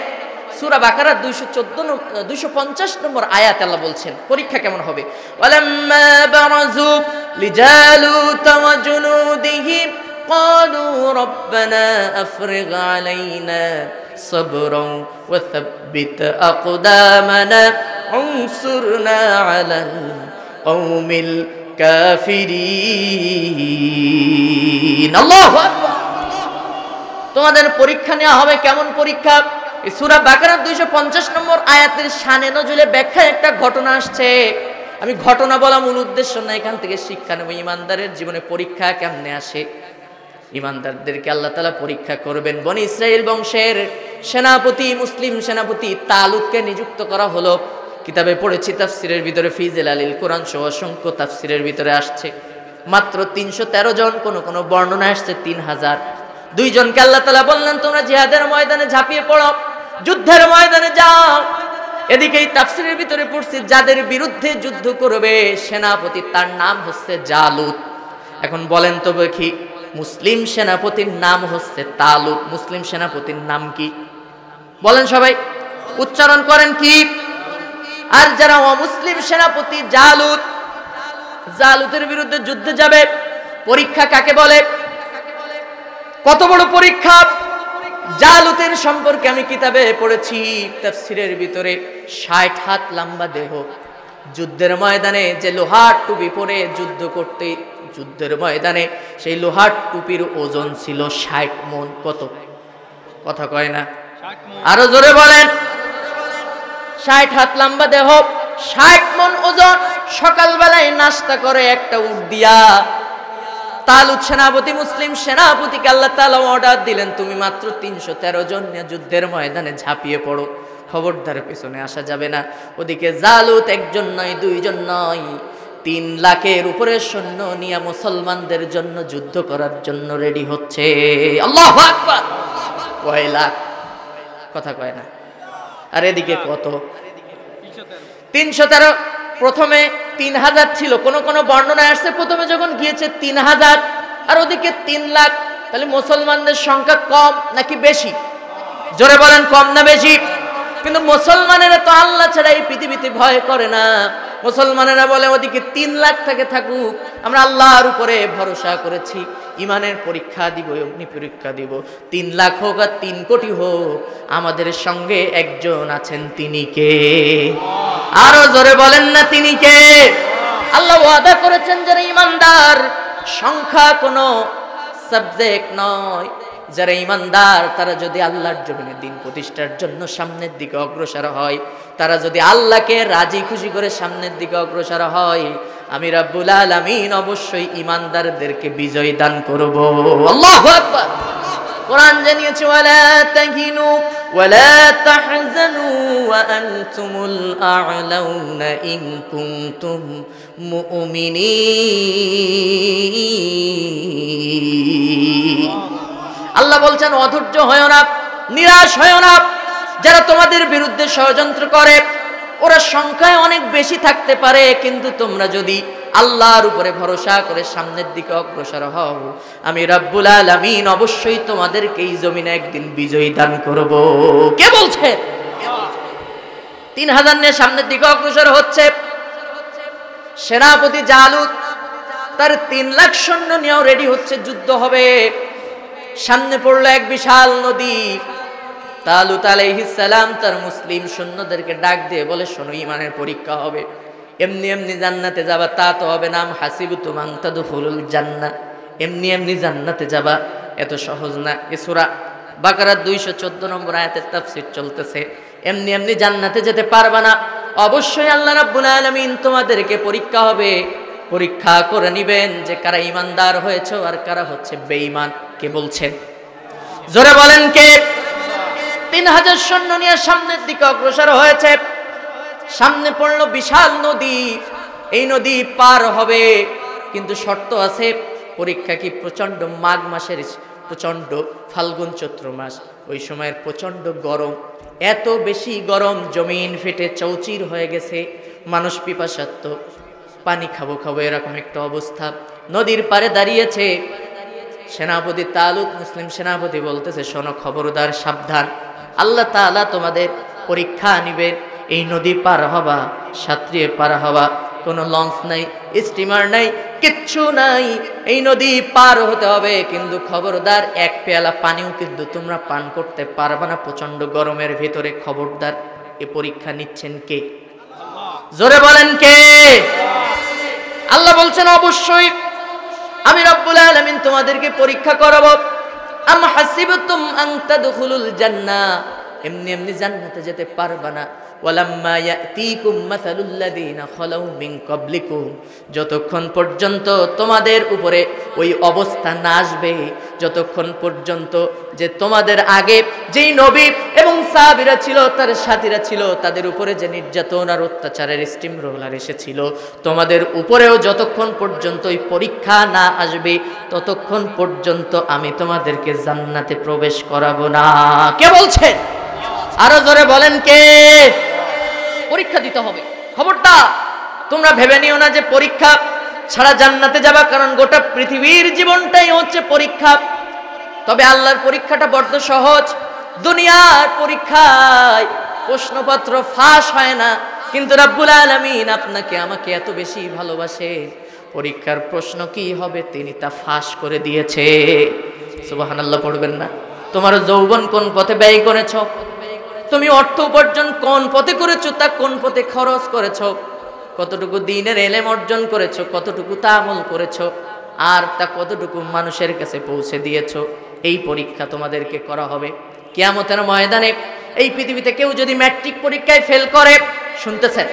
সূরা বাকারা 250 নম্বর আয়াত আল্লাহ বলছেন পরীক্ষা কেমন হবে। ওয়ালাম্মা বারাজু লিজালুত ওয়া জুনুদিহি ক্বালু রব্বানা আফরিগ আলাইনা সাবরান ওয়া সাব্বিত আকদামানা ওয়ানসুরনা আলাল কওমিল কাফিরিন। আল্লাহু আকবার। তোমাদের পরীক্ষা নেওয়া হবে। কেমন পরীক্ষা? এই সূরা বাকারা 250 নম্বর আয়াতের শানে নজুলে ব্যাখ্যায় একটা ঘটনা আসছে। আমি ঘটনা বলা মূল উদ্দেশ্য না, এখান থেকে শিক্ষা নেব ইমানদারের জীবনে পরীক্ষা কেমনে আসে। ইমানদারদেরকে আল্লাহ তাআলা পরীক্ষা করবেন। বনি ইসরাইল বংশের সেনাপতি, মুসলিম সেনাপতি তালুতকে নিযুক্ত করা হলো। কিতাবে পড়েছি, তাফসিরের ভিতরে ফি জিলালিল কোরআন সহ অসংখ্য তাফসিরের ভিতরে আসছে মাত্র 313 জন, কোন বর্ণনা আসছে 3000। 2 জনকে আল্লাহ তাআলা বললেন তোমরা জিহাদের ময়দানে ঝাঁপিয়ে পড়ো, যুদ্ধের ময়দানে যাও। এদিকেই তাফসিরের ভিতরে পড়ছি যাদের বিরুদ্ধে যুদ্ধ করবে সেনাপতি, তার নাম হচ্ছে জালুত। এখন বলেন তো দেখি, মুসলিম সেনাপতির নাম হচ্ছে তালুত, মুসলিম সেনাপতির নাম কি? বলেন সবাই, উচ্চারণ করেন কি? আর যারা অমুসলিম সেনাপতি জালুত, জালুতের বিরুদ্ধে যুদ্ধে যাবে, পরীক্ষা কাকে বলে? কত বড় পরীক্ষা! জালুতের সম্পর্কে আমি কিতাবে পড়েছি, তাফসিরের ভিতরে 60 হাত লম্বা দেহ, যুদ্ধের ময়দানে যে লোহার টুপি পরে যুদ্ধ করতে, যুদ্ধের ময়দানে সেই লোহার টুপির ওজন ছিল 60 মণ। কত? কথা কয় না, আরো জোরে বলেন। 60 হাত লম্বা দেহ, 60 মণ ওজন। সকালবেলায় নাস্তা করে একটা উট দিয়া তালুত সেনাপতি, মুসলিম সেনাপতিকে আল্লাহ তাআলা অর্ডার দিলেন তুমি মাত্র 313 জন নিয়ে যুদ্ধের ময়দানে ঝাঁপিয়ে পড়ো, খবরদার পেছনে আসা যাবে না। ওদিকে জালুত 1 জন নয়, 2 জন নয়, 3 লাখের উপরে সৈন্য নিয়ে মুসলমানদের জন্য যুদ্ধ করার জন্য রেডি হচ্ছে। আল্লাহু আকবার। কয় লাখ? কথা কয় না। আর এদিকে কত? 313। প্রথমে 3000 ছিল, কোন কোন বর্ণনায় আসছে প্রথমে যখন গিয়েছে 3000 আর ওদিকে 3 লাখ, তাহলে মুসলমানদের সংখ্যা কম নাকি বেশি? জোরে বলেন, কম না বেশি? কিন্তু মুসলমানেরা তো আল্লাহ ছাড়া এই পৃথিবীতে ভয় করে না। মুসলমানেরা বলে ওদিকে 3 লাখ থেকে থাকুক, আমরা আল্লাহর উপরে ভরসা করেছি, ইমানের পরীক্ষা দিব, অগ্নি পরীক্ষা দিব। 3 লাখ হোক আর 3 কোটি হোক, আমাদের সঙ্গে একজন আছেন, তিনি কে? আরো জোরে বলেন না, তিনি কে? আল্লাহ ওয়াদা করেছেন যারা ইমানদার, সংখ্যা কোনো সাবজেক্ট নয়। যারা ইমানদার তারা যদি আল্লাহর জমিনে দিন প্রতিষ্ঠার জন্য সামনের দিকে অগ্রসর হয়, তারা যদি আল্লাহকে রাজি খুশি করে সামনের দিকে অগ্রসর হয়, আমি রাব্বুল আলামিন অবশ্যই ইমানদারদেরকে বিজয় দান করব। আল্লাহু আকবার। কোরআন জানিয়েছে, ওয়ালা তাহিনু ওয়ালা তাহজানু ওয়া আনতুমুল আ'লাউনা ইন কুনতুম মুমিনিন। আল্লাহ বলছেন, অধৈর্য হয় না, নিরাশ হয় না। যারা তোমাদের বিরুদ্ধে ষড়যন্ত্র করে ওরা সংখ্যায় অনেক বেশি থাকতে পারে, কিন্তু তোমরা যদি আল্লাহর উপরে ভরসা করে সামনের দিকে অগ্রসর হও, আমি রাব্বুল আলামিন অবশ্যই তোমাদেরকে এই জমিনে একদিন বিজয় দান করব। কে বলছে? 3000 নিয়ে সামনের দিকে অগ্রসর হচ্ছে। সেনাপতি জালুত তার 3 লাখ সৈন্য নিয়েও রেডি হচ্ছে, যুদ্ধ হবে। সামনে পড়লো এক বিশাল নদী। তালুত আলাইহিস সালাম তার মুসলিম সৈন্যদেরকে ডাক দিয়ে বলে, শোনো, ইমানের পরীক্ষা হবে, এমনি এমনি জান্নাতে যাবা তা তো হবে না। হাসিবতুম আন তাদখুলুল জান্নাহ, এমনি এমনি জান্নাতে যাবা এত সহজ না। এই সূরা বাকারার 214 নম্বর আয়াতের তাফসীর চলতেছে। এমনি এমনি জান্নাতে যেতে পারবা না, অবশ্যই আল্লাহ রাব্বুল আলামিন তোমাদেরকে পরীক্ষা হবে, পরীক্ষা করে নিবেন যে কারা ইমানদার হয়েছে আর কারা হচ্ছে বেঈমান। কে বলছেন? জোরে বলেন, কে? 3000 সৈন্য নিয়ে সামনের দিকে অগ্রসর হয়েছে। সামনে পড়লো বিশাল নদী, এই নদী পার হবে, কিন্তু শর্ত আছে। পরীক্ষা কি? প্রচন্ড মাঘ মাসের প্রচন্ড ফাল্গুন চৈত্র মাস, ওই সময়ের প্রচন্ড গরম, এত বেশি গরম জমিন ফেটে চৌচির হয়ে গেছে। মানুষ পিপাসার্ত, পানি খাবো খাবো এরকম একটা অবস্থা। নদীর পারে দাঁড়িয়েছে সেনাপতি তালুত। মুসলিম সেনাপতি বলতেছে, শোনো, খবরদার, সাবধান, আল্লাহ তাআলা তোমাদের পরীক্ষা নিবেন। এই নদী পার হবা, সাঁতরিয়ে পার হবা, কোনো লঞ্চ নাই, স্টিমার নাই, কিচ্ছু নাই, এই নদী পার হতে হবে। কিন্তু খবরদার, এক পেয়ালা পানিও কিন্তু তোমরা পান করতে পারবে না প্রচন্ড গরমের ভিতরে। খবরদার, এ পরীক্ষা নিচ্ছেন কে? জোরে বলেন, কে? আল্লাহ বলছেন, অবশ্যই আমি রব্বুল আলামিন তোমাদেরকে পরীক্ষা করব। আম হাসিবতুম আন তাদখুলুল জান্নাহ, এমনি এমনি জান্নাতে যেতে পারবা না। ওয়ালাম্মা ইয়াতিকুম মাসালুল লাযিনা খালাউ মিন ক্বাবলিকুম, যতক্ষণ পর্যন্ত তোমাদের উপরে ওই অবস্থা না আসবে, যতক্ষণ পর্যন্ত যে তোমাদের আগে যেই নবী এবং সাহাবীরা ছিল, তার সাথীরা ছিল, তাদের উপরে যে নির্যাতন আর অত্যাচারের স্টিম রোলার এসেছিল, তোমাদের উপরেও যতক্ষণ পর্যন্ত ওই পরীক্ষা না আসবে, ততক্ষণ পর্যন্ত আমি তোমাদেরকে জান্নাতে প্রবেশ করাবো না। কে বলছেন? আরো জোরে বলেন, কে? পরীক্ষা দিতে হবে, খবরদার। তোমরা ভেবে নিও না যে পরীক্ষা ছাড়া জান্নাতে যাবা, কারণ গোটা পৃথিবীর জীবনটাই হচ্ছে পরীক্ষা। তবে আল্লাহর পরীক্ষাটা বড্ড সহজ। দুনিয়ার পরীক্ষায় প্রশ্নপত্র ফাঁস হয় না, কিন্তু রাব্বুল আলামিন আপনাকে আমাকে এত বেশি ভালোবাসে, পরীক্ষার প্রশ্ন কি হবে তিনি তা ফাঁস করে দিয়েছে। সুবহানাল্লাহ পড়বেন না? তোমার যৌবন কোন পথে ব্যয় করেছো, তুমি অর্থ উপার্জন কোন পথে করেছো, তা কোন পথে খরচ করেছো, কতটুকু দ্বীনের ইলম অর্জন করেছো, কতটুকু তাআমুল করেছো, আর তা কতটুকু মানুষের কাছে পৌঁছে দিয়েছো, এই পরীক্ষা তোমাদেরকে করা হবে কিয়ামতের ময়দানে। এই পৃথিবীতে কেউ যদি ম্যাট্রিক পরীক্ষায় ফেল করে, শুনতেছেন,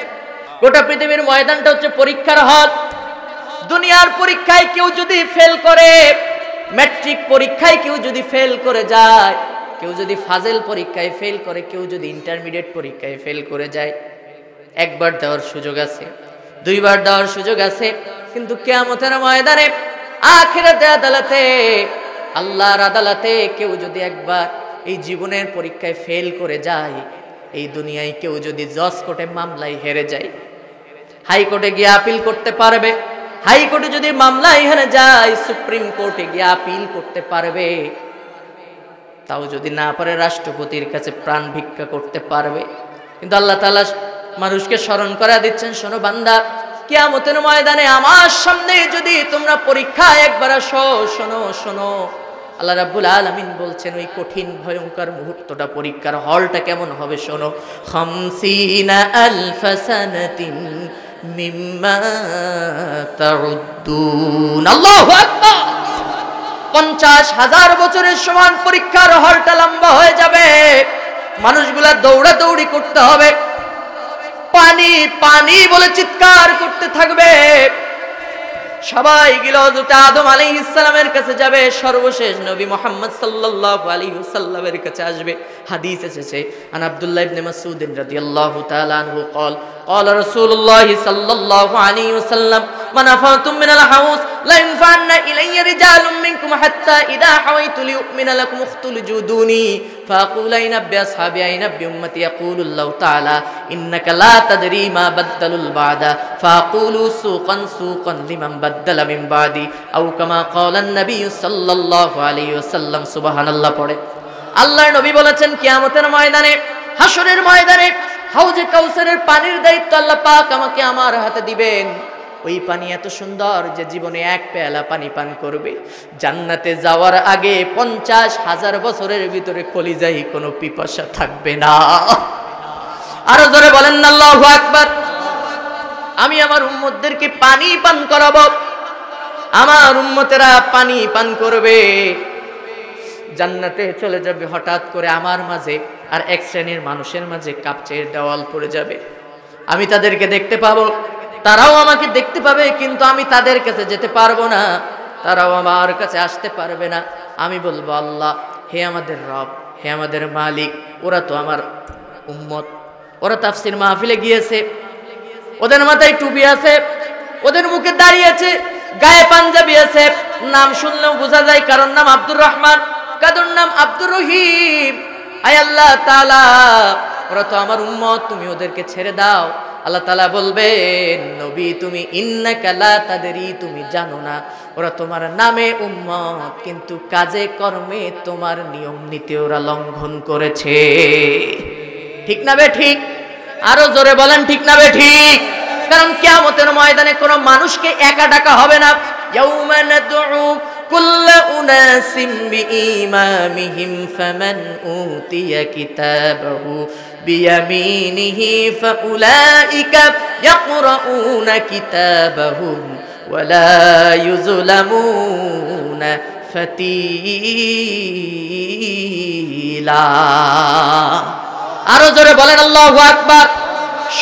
গোটা পৃথিবীর ময়দানটা হচ্ছে পরীক্ষার হল। দুনিয়ার পরীক্ষায় কেউ যদি ফেল করে, ম্যাট্রিক পরীক্ষায় কেউ যদি ফেল করে যায়, কেউ যদি ফাজেল পরীক্ষায় ফেল করে, কেউ যদি ইন্টারমিডিয়েট পরীক্ষায় ফেল করে যায়, একবার দেওয়ার সুযোগ আছে, দুইবার দেওয়ার সুযোগ আছে, কিন্তু কিয়ামতের ময়দানে, আখিরাতের আদালতে, আল্লাহর আদালতে কেউ যদি একবার এই জীবনের পরীক্ষায় ফেল করে যায়, এই দুনিয়ায় কেউ যদি জজ কোর্টে মামলায় হেরে যায়, হাইকোর্টে গিয়ে আপিল করতে পারবে, হাইকোর্টে যদি মামলা এখানে যায় সুপ্রিম কোর্টে গিয়ে আপিল করতে পারবে, তাও যদি না পারে রাষ্ট্রপতির কাছে প্রাণ ভিক্ষা করতে পারবে। কিন্তু আল্লাহ তাআলা মানুষকে স্মরণ করা দিচ্ছেন, শোনো বান্দা, কিয়ামতের ময়দানে আমার সামনে যদি তোমরা পরীক্ষা একবার আসো, শোনো শোনো, আল্লাহ রাব্বুল আলামিন বলছেন ওই কঠিন ভয়ঙ্কর মুহূর্তটা, পরীক্ষার হলটা কেমন হবে শোনো। খামসিনা আলফা সানাতিন মিম্মা তাউদ্দুন, আল্লাহু আকবার। 50,000 বছরের সমান পরীক্ষার হলটা লম্বা হয়ে যাবে, মানুষগুলা দৌড়াদৌড়ি করতে হবে, পানি পানি বলে চিৎকার করতে থাকবে। সবাই গিয়ে হযরত আদম আলাইহিস সালামের কাছে যাবে, সর্বশেষ নবী মুহাম্মদ সাল্লাল্লাহু আলাইহি ওয়াসাল্লামের কাছে আসবে। হাদিস এসেছে আন আব্দুল্লাহ ইবনে মাসউদ রাদিয়াল্লাহু তাআলা আনহু قال قال رسول الله صلى الله عليه وسلم من أفضتم من الحوض لا ينفعن إلي رجال منكم حتى إذا حويت ليؤمن لكم اختلجوا دوني فأقول أين أبي أصحابي أين أبي أمتي يقول الله تعالى إنك لا تدري ما بدلوا البعد فأقول سوقا سوقا لمن بدل من بعدي أو كما قال النبي صلى الله عليه وسلم سبحان الله পড়ে আল্লাহর নবী বলেছেন কিয়ামতের ময়দানে, হাসরের ময়দানে হাউজে কাউসারের পানির দায়িত্ব আল্লাহ পাক আমাকে আমার হাতে দিবেন। ওই পানি এত সুন্দর যে জীবনে এক পেয়ালা পানি পান করবে, জান্নাতে যাওয়ার আগে 50,000 বছরের ভিতরে কলিজায় কোনো পিপাসা থাকবে না। আরো জোরে বলেন না আল্লাহু আকবার। আমি আমার উম্মতদেরকে পানি পান করাবো, আমার উম্মতেরা পানি পান করবে, জান্নাতে চলে যাবে। হঠাৎ করে আমার মাঝে আর এক শ্রেণীর মানুষের মাঝে কাঁপচের দেওয়াল পড়ে যাবে, আমি তাদেরকে দেখতে পাবো, তারাও আমাকে দেখতে পাবে, কিন্তু আমি তাদের কাছে যেতে পারবো না, তারাও আমার কাছে আসতে পারবে না। আমি বলবো আল্লাহ, হে আমাদের রব, হে আমাদের মালিক, ওরা তো আমার উম্মত, ওরা তাফসীর মাহফিলে গিয়েছে, ওদের মাথায় টুপি আছে, ওদের মুখে দাড়ি আছে, গায়ে পাঞ্জাবি আছে, নাম শুনলেও বোঝা যায় কারোর নাম আব্দুর রহমান, কারোর নাম আব্দুর রহিম। আয় আল্লাহ তাআলা, ওরা তো আমার উম্মত, তুমি ওদেরকে ছেড়ে দাও। আল্লাহ তাআলা বলবেন, নবী তুমি ইন্নাকা লা তাদরি, তুমি জানো না, ওরা তোমার নামে উম্মত কিন্তু কাজে কর্মে তোমার নিয়ম নীতি ওরা লঙ্ঘন করেছে। ঠিক না বে ঠিক? আরো জোরে বলেন ঠিক না বে ঠিক? কারণ কিয়ামতের ময়দানে কোনো মানুষকে একা ডাকা হবে না। ইয়াউমা নাদউ কুল্লা উনাসিম বিইমামিহিম ফামান উতিয়া কিতাবাহু বিয়ামিনিহি ফাউলাইকা ইয়াকরাউনা কিতাবাহুম ওয়ালা ইউযলামুনা ফাতিলা। আরো জোরে বলেন আল্লাহু আকবার।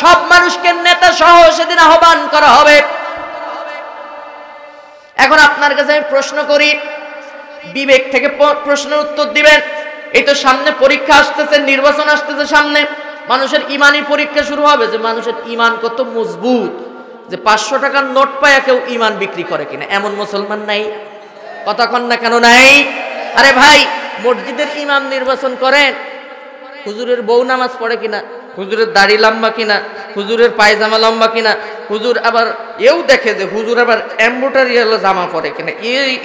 সব মানুষকে নেতা সহ সেদিন আহ্বান করা হবে। এখন আপনার কাছে আমি প্রশ্ন করি, বিবেক থেকে প্রশ্নের উত্তর দিবেন। এই তো সামনে পরীক্ষা আসতেছে, নির্বাচন আসতেছে সামনে, মানুষের ইমানি পরীক্ষা শুরু হবে যে মানুষের ইমান কত মজবুত, যে 500 টাকার নোট পায়া কেউ ইমান বিক্রি করে কিনা, এমন মুসলমান নাই? কথা কন না কেন নাই? আরে ভাই, মসজিদের ইমাম নির্বাচন করেন, হুজুরের বউ নামাজ পড়ে কিনা, হুজুরের দাড়ি লম্বা কিনা, হুজুরের পায়জামা লম্বা কিনা, হুজুর আবার এও দেখে যে হুজুর আবার এমব্রয়ডারি ওয়ালা জামা পরে কিনা।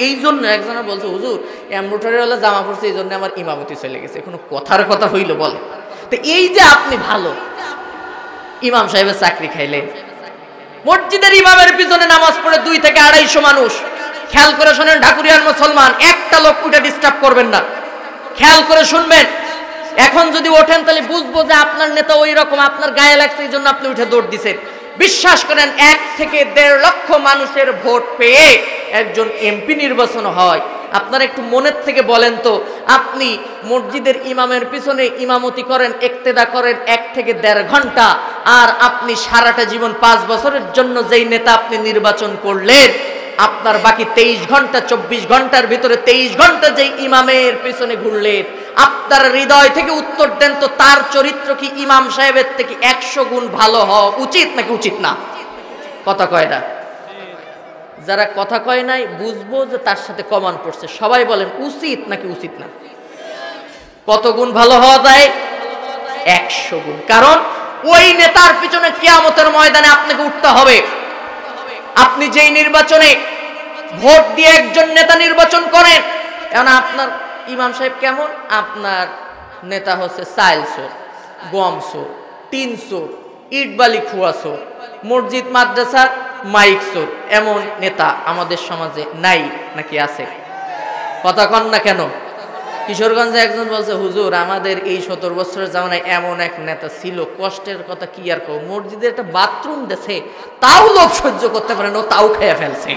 এই জন্য একজনে বলছে, হুজুর এমব্রয়ডারি ওয়ালা জামা পরছে, এই জন্য আমার ইমামতি চলে গেছে। কোনো কথার কথা হইল বলে? তো এই যে আপনি ভালো ইমাম সাহেবের চাকরি খাইলেন, মসজিদের ইমামের পিছনে নামাজ পড়ে 2 থেকে 250 মানুষ, খেয়াল করে শোনেন ঢাকুরিয়ার মুসলমান, একটা লোক উঠে ডিস্টার্ব করবেন না, খেয়াল করে শুনবেন। এখন যদি ওঠেন তাহলে বুঝবো যে আপনার নেতা ওই রকম, আপনার গায়ে লাগছে, এই জন্য আপনি উঠে দৌড় দিচ্ছেন। বিশ্বাস করেন, 1 থেকে 1.5 লক্ষ মানুষের ভোট পেয়ে একজন এমপি নির্বাচন হয়। আপনারা একটু মনের থেকে বলেন তো, আপনি মসজিদের ইমামের পিছনে ইমামতি করেন, ইক্তেদা করেন 1 থেকে 1.5 ঘন্টা, আর আপনি সারাটা জীবন 5 বছরের জন্য যেই নেতা আপনি নির্বাচন করলেন, আপনার বাকি 23 ঘন্টা 24 ঘন্টার ভিতরে 23 ঘন্টা যেই ইমামের পিছনে ঘুরলেন, আপনার হৃদয় থেকে উত্তর দেন তো, তার চরিত্র কি ইমাম সাহেবের থেকে 100 গুণ ভালো হওয়া উচিত নাকি উচিত না? কথা কয় না। যারা কথা কয় নাই বুঝবো যে তার সাথে কমান পড়ছে। সবাই বলেন উচিত নাকি উচিত না? কত গুণ ভালো হওয়া যায়? 100 গুণ। কারণ ওই নেতার পিছনে কিয়ামতের ময়দানে আপনাকে উঠতে হবে। আপনি যেই নির্বাচনে ভোট দিয়ে একজন নেতা নির্বাচন করেন, এখন আপনার ইমাম সাহেব কেমন, আপনার নেতা হচ্ছে চাল চোর, গম চোর, টিন চোর, ইট বালি খুয়া চোর, মসজিদ মাদ্রাসার মাইক চোর, এমন নেতা আমাদের সমাজে নাই নাকি আছে? কথা কন না কেন? কিশোরগঞ্জে একজন বলছে, হুজুর আমাদের এই 70 বছরের জামানায় এমন এক নেতা ছিল, কষ্টের কথা কি আর কও, মসজিদে একটা বাথরুম দেছে তাও লোক সহ্য করতে পারে না, তাও খেয়ে ফেলছে।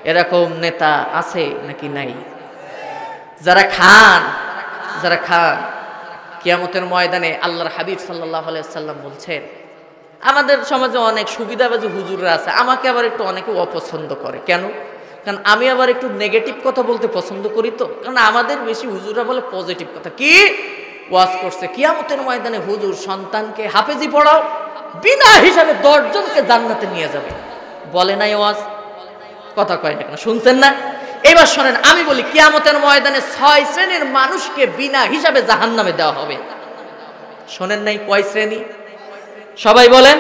এরকম নেতা আছে নাকি নাই? যারা খান কিয়ামতের ময়দানে আল্লাহর হাবিব সাল্লাল্লাহু আলাইহি সাল্লাম বলছেন, আমাদের সমাজে অনেক সুবিধাবাজি হুজুররা আছে, আমাকে আবার একটু অনেকে অপছন্দ করে। কেন? কারণ আমি আবার একটু নেগেটিভ কথা বলতে পছন্দ করি, তো কারণ আমাদের বেশি হুজুররা বলে পজিটিভ কথা। কি ওয়াজ করছে কিয়ামতের ময়দানে হুজুর সন্তানকে হাফেজি পড়াও, বিনা হিসাবে 10 জনকে জান্নাতে নিয়ে যাবে। বলে নাই ওয়াজ? কথা কয় না কেন? শুনছেন না? এবার শোনেন, আমি বলি কিয়ামতের ময়দানে 6 শ্রেণীর মানুষকে বিনা হিসাবে জাহান্নামে দেওয়া হবে। শোনেন নাই? কয় শ্রেণী? সবাই বলেন।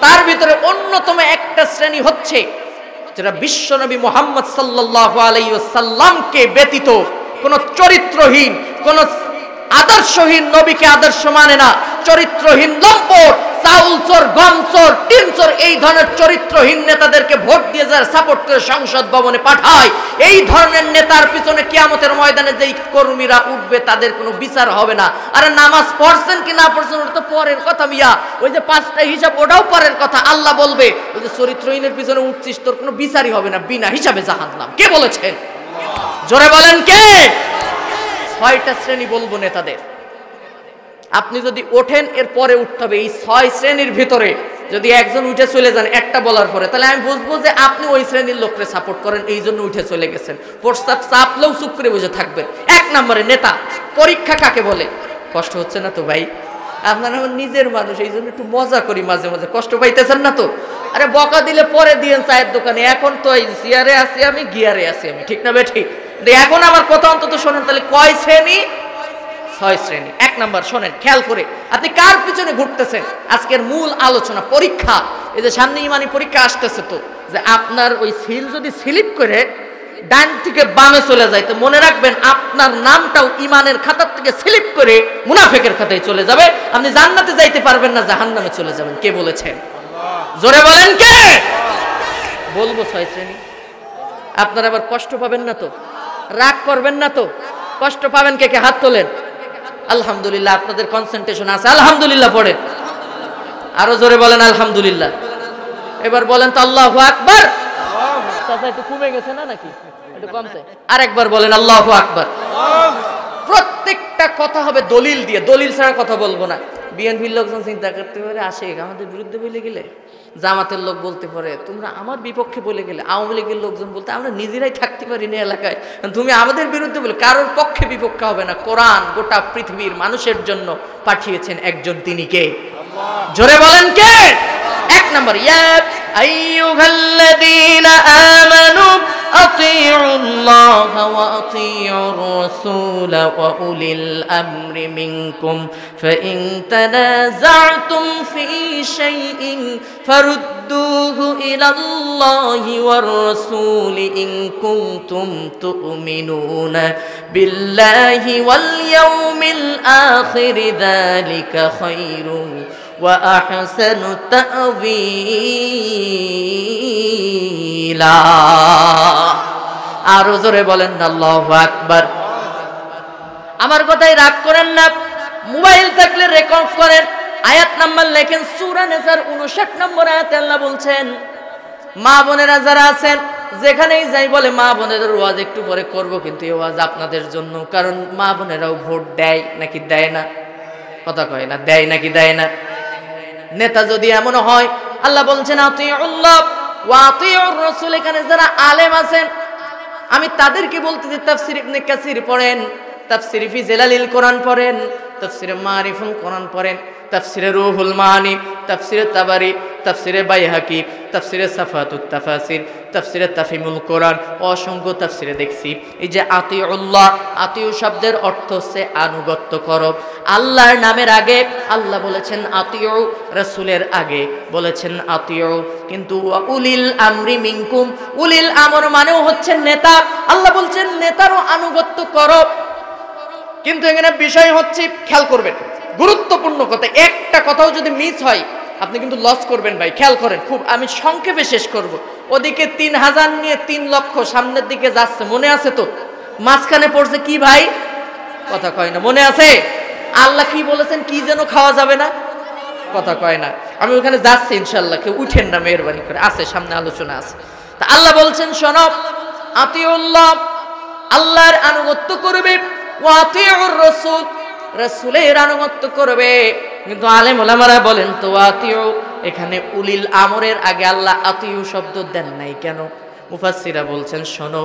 তার ভিতরে অন্যতম একটা শ্রেণী হচ্ছে যারা বিশ্বনবী মুহাম্মদ সাল্লাল্লাহু আলাইহি ওয়াসাল্লামকে ব্যতীত কোন চরিত্রহীন, কোন আদর্শহীন নবীকে আদর্শ মানে না, চরিত্রহীন লম্পট, চাউল চোর, গম চোর, টিন চোর, এই ধরনের চরিত্রহীন নেতাদেরকে ভোট দিয়ে যারা সাপোর্ট করে সংসদ ভবনে পাঠায়, এই ধরনের নেতার পিছনে কিয়ামতের ময়দানে যেই কর্মীরা উঠবে তাদের কোনো বিচার হবে না। আরে নামাজ পড়ছেন কি না পড়ছেন ওটা তো পরের কথা মিয়া, ওই যে 5টা হিসাব ওটাও পরের কথা। আল্লাহ বলবে ওই যে চরিত্রহীনের পিছনে উঠছিস তোর কোনো বিচারই হবে না, বিনা হিসাবে জাহান্নাম। কে বলেছেন? জোরে বলেন কে? 6টা শ্রেণী বলবো নেতাদের। আপনি যদি ওঠেন এর পরে উঠতে হবে। এই 6 শ্রেণীর ভিতরে যদি একজন উঠে চলে যান একটা বলার পরে, তাহলে আমি বুঝবো যে আপনি ওই শ্রেণীর লোককে সাপোর্ট করেন, এই জন্য উঠে চলে গেছেন। প্রস্তাব চাপলেও চুপ করে বসে থাকবেন। 1 নম্বরে নেতা। পরীক্ষা কাকে বলে? কষ্ট হচ্ছে না তো ভাই? আপনারা আমার নিজের মানুষ, এই জন্য একটু মজা করি মাঝে মাঝে। কষ্ট পাইতেছেন না তো? আরে বকা দিলে পরে দিয়েন চায়ের দোকানে, এখন তো এই চেয়ারে আছি আমি, গিয়ারে আছি আমি, ঠিক না বেঠি? এখন আমার কথা অন্তত শোনেন। তাহলে কয় শ্রেণী? 6 শ্রেণী। 1 নাম্বার শোনেন, খেয়াল করে, আপনি কার পিছনে ঘুরতেছেন? আজকের মূল আলোচনা পরীক্ষা। এই যে সামনে ইমানি পরীক্ষা আসতেছে, তো যে আপনার ওই সিল যদি স্লিপ করে ডান থেকে বামে চলে যায়, তো মনে রাখবেন আপনার নামটাও ইমানের খাতার থেকে স্লিপ করে মুনাফিকের খাতায় চলে যাবে। আপনি জান্নাতে যাইতে পারবেন না, জাহান্নামে চলে যাবেন। কে বলেছেন? জোরে বলেন কে? বলবো 6 শ্রেণী। আপনারা আবার কষ্ট পাবেন না তো? রাগ করবেন না তো? কষ্ট পাবেন কে কে? হাত তোলেন। আলহামদুলিল্লাহ, আপনাদের কনসেন্ট্রেশন আছে। আলহামদুলিল্লাহ পড়েন। আরো জোরে বলেন আলহামদুলিল্লাহ। এবার বলেন তো আল্লাহু আকবার। চাচা একটু কমে গেছে না নাকি? একটু কমছে। আরেকবার বলেন আল্লাহু আকবার। প্রত্যেকটা কথা হবে দলিল দিয়ে, দলিল ছাড়া কথা বলবো না। বিএনপির লোকজন চিন্তা করতে পারে আসে আমাদের বিরুদ্ধে বলে গেলে, জামাতের লোক বলতে পারে তোমরা আমার বিপক্ষে বলে গেলে, আওয়ামী লীগের লোকজন বলতে আমরা নিজেরাই থাকতে পারি না এলাকায়, তুমি আমাদের বিরুদ্ধে বলে। কারোর পক্ষে বিপক্ষে হবে না। কোরআন গোটা পৃথিবীর মানুষের জন্য পাঠিয়েছেন একজন, তিনি কে? জোরে বলেন কে? 1 নম্বর, ইয়া আইয়ুহাল্লাযীনা আমানু আতিউল্লাহ ওয়া আতিউর রাসূল ওয়া উলিল আমরি মিনকুম ফাইন তানাযা'তুম ফি শাইইন ফারুদ্দুহু ইলাল্লাহি ওয়ার রাসূল ইন কুনতুম তু'মিনুনা বিল্লাহি ওয়াল ইয়াউমিল আখির যালিকা খায়রুন ওয়া আহসানু তা'ওয়ীলা। আরো জোরে বলেন আল্লাহু আকবার। আমার কথাই রাগ করেন না, মোবাইল থাকলে রেকর্ড করেন, আয়াত নাম্বার লেখেন। সূরা নিসার 59 নম্বর আয়াতে আল্লাহ বলছেন, মা বোনেরা যারা আছেন যেখানেই যাই বলে মা বোনেদের ওয়াজ একটু পরে করব, কিন্তু এই ওয়াজ আপনাদের জন্য। কারণ মা বোনেরাও ভোট দেয় নাকি দেয় না? কথা কয় না, দেয় নাকি দেয় না? নেতা যদি এমন হয়, আল্লাহ বলছেন আতিউল্লাহ ওয়া আতিউর রাসূল। এখানে যারা আলেম আছেন আমি তাদেরকে বলতে যে তাফসীর ইবনে কাসির পড়েন, তাফসীর ফি জালালিল কোরআন পড়েন, তাফসিরে মারিফুল কোরআন পড়েন, তাফসিরে রুহুল মানি, তাফসিরে তাবারি, তাফসিরে বাইহাকি, তাফসিরে সাফাতুত তাফাসির, তাফসিরে তাফহিমুল কোরআন, অসংখ্য তাফসিরে দেখছি এই যে আতিউল্লাহ, আতিউ শব্দের অর্থ হচ্ছে আনুগত্য করো। আল্লাহর নামের আগে আল্লাহ বলেছেন আতিউ, রাসূলের আগে বলেছেন আতিউ। কিন্তু উলিল আমরি মিনকুম, উলিল আমর মানেও হচ্ছে নেতা। আল্লাহ বলছেন নেতারও আনুগত্য করো। কিন্তু এখানে বিষয় হচ্ছে, খেয়াল করবেন, গুরুত্বপূর্ণ কথা, একটা কথাও যদি মিস হয় আপনি কিন্তু লস করবেন ভাই। খেয়াল করেন, খুব আমি সংক্ষেপে শেষ করব। ওদিকে 3000 নিয়ে 3 লক্ষ সামনের দিকে যাচ্ছে, মনে আছে তো? মাঝখানে পড়ছে কি ভাই? কথা কয় না, মনে আছে? আল্লাহ কি বলেছেন, কি যেন খাওয়া যাবে না? কথা কয় না। আমি ওখানে যাচ্ছি ইনশাল্লাহ, কেউ উঠেন না মেহেরবানি করে, আছে সামনে আলোচনা আছে। তা আল্লাহ বলছেন শোনো, আতিউল্লাহ, আল্লাহর আনুগত্য করবে, ওয়া আতিউর রাসূল, রাসূলের আনুগত্য করবে। কিন্তু আলেম ওলামারা বলেন তো আতিউ, এখানে উলিল আমরের আগে আল্লাহ আতিউ শব্দ দেন নাই কেন? মুফাসসিরা বলছেন শোনো,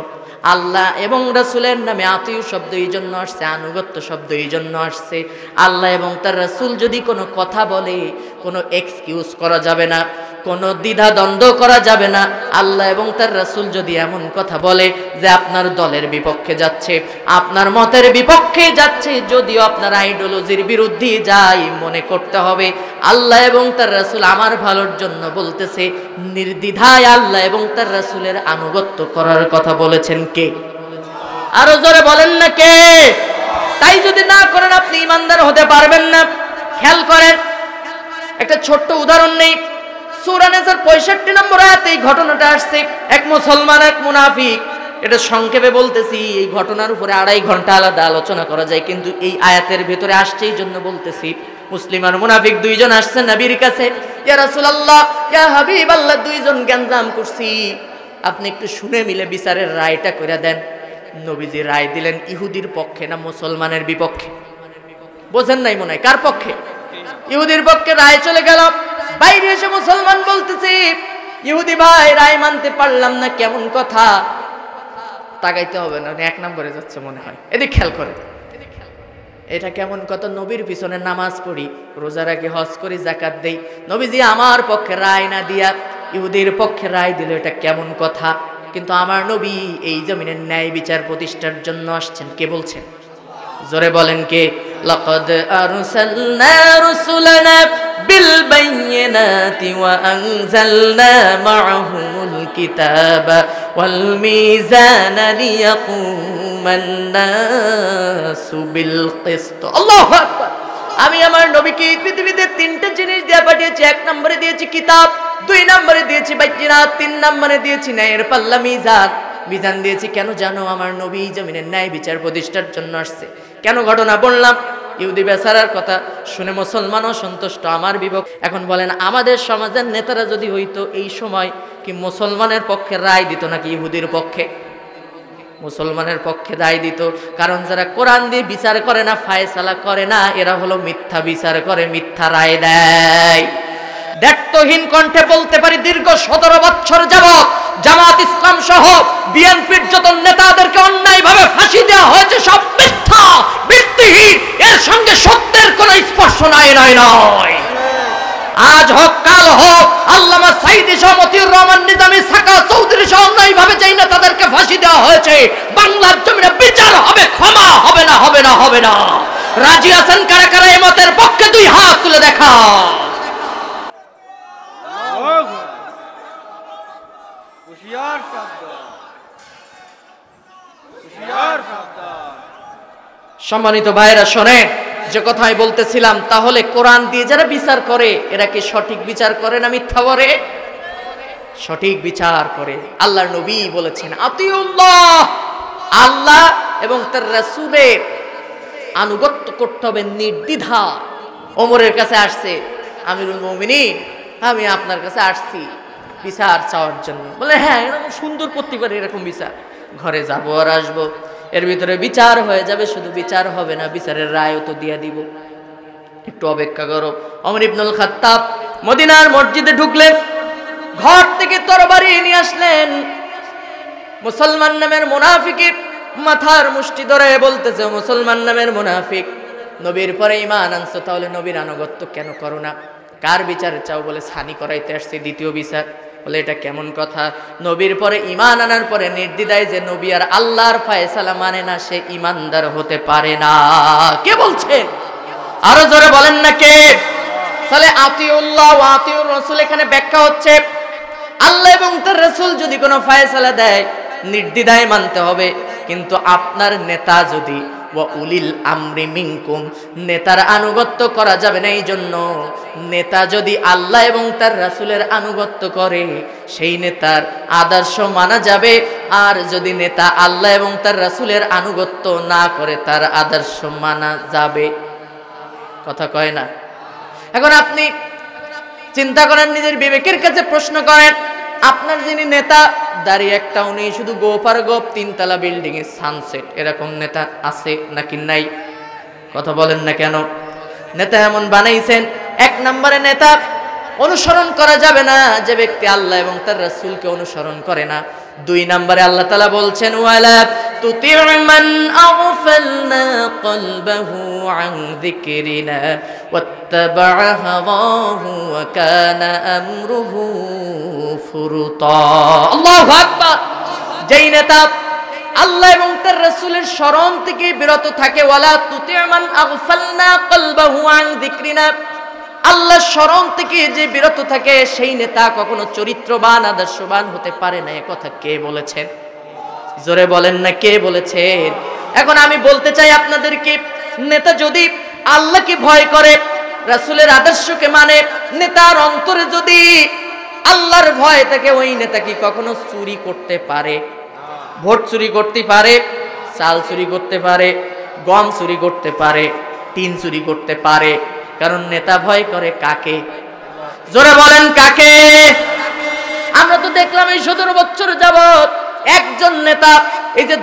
আল্লাহ এবং রাসূলের নামে আতিউ শব্দ এই জন্য আসছে, আনুগত্য শব্দ এই জন্য আসছে, আল্লাহ এবং তার রাসূল যদি কোনো কথা বলে কোনো এক্সকিউজ করা যাবে না, কোনো দ্বিধা দ্বন্দ্ব করা যাবে না। আল্লাহ এবং তার রাসূল যদি এমন কথা বলে যে আপনার দলের বিপক্ষে যাচ্ছে, আপনার মতের বিপক্ষে যাচ্ছে, যদিও আপনার আইডিওলজির বিরুদ্ধে যায়, মনে করতে হবে আল্লাহ এবং তার রাসূল আমার ভালোর জন্য বলতেছে। নির্দ্বিধায় আল্লাহ এবং তার রাসূলের আনুগত্য করার কথা বলেছেন কে? আরো জোরে বলেন না কে? তাই যদি না করেন আপনি ঈমানদার হতে পারবেন না। খেয়াল করেন, একটা ছোট্ট উদাহরণ নেই। সূরা নিসার 65 নম্বর আয়াতে এই ঘটনাটা আসছে। এক মুসলমান, এক মুনাফিক। এটা সংক্ষেপে বলতেছি, এই ঘটনার উপরে 2.5 ঘন্টা আলাদা আলোচনা করা যায়, কিন্তু এই আয়াতের ভেতরে আসছে এই জন্য বলতেছি। মুসলিম আর মুনাফিক দুইজন আসছে নবীর কাছে, ইয়া রাসূলুল্লাহ, ইয়া হাবিবাল্লাহ, দুইজন গ্যাঞ্জাম করছি, আপনি একটু শুনে মিলে বিচারের রায়টা করে দেন। নবীজি রায় দিলেন ইহুদির পক্ষে না মুসলমানের বিপক্ষে? বোঝেন নাই মনে হয়, কার পক্ষে? ইহুদির পক্ষে রায় চলে গেল। বাইরে এসে মুসলমান বলতেছে, ইহুদি ভাই রায় মানতে পারলাম না, কেমন কথা? তাকাইতে হবে না, 1 নম্বরে যাচ্ছে মনে হয়, এদিকে খেয়াল করে। এটা কেমন কথা? নবীর পিছনে নামাজ পড়ি, রোজা রাখি, হজ করি, যাকাত দেই, নবীজি আমার পক্ষে রায় না দিয়া ইহুদির পক্ষে রায় দিল, এটা কেমন কথা? কিন্তু আমার নবী এই জমিনের ন্যায় বিচার প্রতিষ্ঠার জন্য আসছেন, কে বলছেন? জোরে বলেন কে? লাকাদ আরসালনা রুসুলানা বিল বাইয়িনাতি ওয়া আনজালনা মাআহুমুল কিতাবা ওয়াল মিজানা লিয়াকুমান নাসু বিল কিসত। আল্লাহু আকবার। আমি আমার নবীকে পৃথিবীতে 3টে জিনিস দিয়ে পাঠিয়েছি। 1 নম্বরে দিয়েছি কিতাব, 2 নম্বরে দিয়েছি বাইয়িনাত, 3 নম্বরে দিয়েছি ন্যায়ের পাল্লা, মিজান। বিধান দিয়েছি কেন জানো? আমার নবী জমিনের ন্যায় বিচার প্রতিষ্ঠার জন্য আসছে। কেন ঘটনা বললাম? ইহুদি বেচারার কথা শুনে মুসলমানও সন্তুষ্ট, আমার বিপক্ষ। এখন বলেন, আমাদের সমাজের নেতারা যদি হইতো এই সময়, কি মুসলমানের পক্ষে রায় দিত নাকি ইহুদির পক্ষে? মুসলমানের পক্ষে রায় দিত। কারণ যারা কোরআন দিয়ে বিচার করে না, ফায়সালা করে না, এরা হলো মিথ্যা বিচার করে, মিথ্যা রায় দেয়। দায়িত্বহীন কণ্ঠে বলতে পারি, দীর্ঘ 17 বছর যাবত জামাত ইসলাম সহ বিএনপির যত নেতাদেরকে অন্যায়ভাবে ফাঁসি দেওয়া হয়েছে, সব মিথ্যা, ভিত্তিহীন, এর সঙ্গে সত্যের কোনো স্পর্শ নাই। আজ হোক কাল হোক, আল্লামা সাইদি সহ মতিউর রহমান নিজামী, সাকা চৌধুরী সহ অন্যায়ভাবে যেই নেতাদেরকে ফাঁসি দেওয়া হয়েছে, বাংলার জমিনে বিচার হবে, ক্ষমা হবে না, হবে না, হবে না। রাজি আছেন কারা কারা এই মতের পক্ষে? 2 হাত তুলে দেখা। সম্মানিত ভাইরা শোনেন, যে কথা আমি বলতেছিলাম, তাহলে কোরআন দিয়ে যারা বিচার করে এরা কি সঠিক বিচার করে না মিথ্যা করে? সঠিক বিচার করে। আল্লাহর নবী বলেছেন আতিউল্লাহ, আল্লাহ এবং তার রাসূলের আনুগত্য করতে হবে নির্দ্বিধা। ওমরের কাছে আসছে, আমিরুল মুমিনিন, আমি আপনার কাছে আসছি বিচার চাওয়ার জন্য। বলে হ্যাঁ, এরকম সুন্দর করতে পারে, এরকম বিচার, ঘরে যাবো আর আসবো, এর ভিতরে বিচার হয়ে যাবে। শুধু বিচার হবে না, বিচারের রায়ও তো দিয়ে দিব, একটু অপেক্ষা করো। ওমর ইবনুল খাত্তাব মদিনার মসজিদে ঢুকলেন, ঘর থেকে তরবারি নিয়ে আসলেন। মুসলমান নামের মুনাফিকের মাথার মুষ্টি ধরে বলতেছে, মুসলমান নামের মুনাফিক, নবীর পরে ঈমান আনছো, তাহলে নবীর আনুগত্য কেন করো না? কার বিচার চাও? বলে ছানি করাইতে আসছে, দ্বিতীয় বিচার। বলে এটা কেমন কথা? নবীর পরে ঈমান আনার পরে নির্দ্বিধায় যে নবী আর আল্লাহর ফয়সালা মানে না, সে ঈমানদার হতে পারে না। কে বলছেন? আরো জোরে বলেন না কে? তাহলে আতিউল্লাহ ওয়া আতিউর রাসূল এখানে ব্যাখ্যা হচ্ছে, আল্লাহ এবং তার রাসূল যদি কোনো ফয়সালা দেয় নির্দ্বিধায় মানতে হবে। কিন্তু আপনার নেতা যদি ওয়া উলিল আমরি মিনকুম, নেতার আনুগত্য করা যাবে না। এই জন্য নেতা যদি আল্লাহ এবং তার রাসূলের আনুগত্য করে সেই নেতার আদর্শ মানা যাবে, আর যদি নেতা আল্লাহ এবং তার রাসূলের আনুগত্য না করে তার আদর্শ মানা যাবে। কথা কয় না? এখন আপনি চিন্তা করেন, নিজের বিবেকের কাছে প্রশ্ন করেন, আপনার যিনি নেতা দাঁড়িয়ে একটা, উনি শুধু গোপার গোপ 3 তলা বিল্ডিং এ সানসেট, এরকম নেতা আছে নাকি নাই? কথা বলেন না কেন? নেতা এমন বানাইছেন। 1 নম্বরে নেতা অনুসরণ করা যাবে না যে ব্যক্তি আল্লাহ এবং তার রাসূলকে অনুসরণ করে না। 2 নম্বরে আল্লাহ তাআলা বলছেন, ওয়ালা তুতি'উ মান আগফালনা কলবাহু আন যিকরিনা ওয়াত্তাবা'a হাওয়াহু ওয়া কানা আমরুহু ফুরুতা। আল্লাহু আকবার। যেই নেতা আল্লাহ এবং তার রাসূলের স্মরণ থেকে বিরত থাকে, ওয়ালা তুতি'উ মান আগফালনা কলবাহু আন যিকরিনা, আল্লাহর স্মরণ থেকে যে বিরত থাকে সেই নেতা কখনো চরিত্রবান আদর্শবান হতে পারে না। কথা কে বলেছেন? জোরে বলেন না কে বলেছেন? এখন আমি বলতে চাই আপনাদেরকে, নেতা যদি আল্লাহকে ভয় করে, রাসূলের আদর্শকে মানে, নেতার অন্তরে যদি আল্লাহর ভয় থাকে, ওই নেতা কি কখনো চুরি করতে পারে? ভোট চুরি করতে পারে, চাল চুরি করতে পারে, গম চুরি করতে পারে, টিন চুরি করতে পারে। কারণ নেতা ভয় করে কাকে? জোরে বলেন কাকে? আমরা তো দেখলাম এই 17 বছর যাবত একজন নেতা, এই যে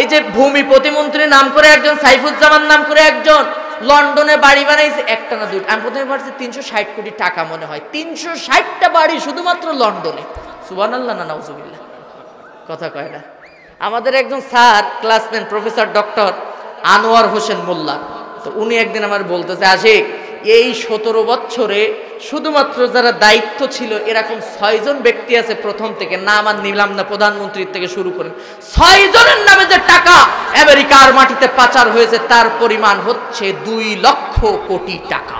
এই যে ভূমি প্রতিমন্ত্রী নাম করে একজন, সাইফুজ্জামান নাম করে একজন, লন্ডনে বাড়ি বানাইছে, একটা না দুটো। আমি প্রথমে ভাবছি 360 কোটি টাকা মনে হয়, 360টা বাড়ি শুধুমাত্র লন্ডনে। সুবহানাল্লাহ না নাউজুবিল্লাহ? কথা কয় না? আমাদের একজন স্যার ক্লাস নেন, প্রফেসর ডক্টর আনোয়ার হোসেন মোল্লা, তো উনি একদিন আমার বলতেছে, আশিক এই 17 বছরে শুধুমাত্র যারা দায়িত্ব ছিল এরকম 6 জন ব্যক্তি আছে, প্রথম থেকে নাম আর নিলাম না, প্রধানমন্ত্রীর থেকে শুরু করে 6 জনের নামে যে টাকা আমেরিকার মাটিতে পাচার হয়েছে তার পরিমাণ হচ্ছে 2 লক্ষ কোটি টাকা।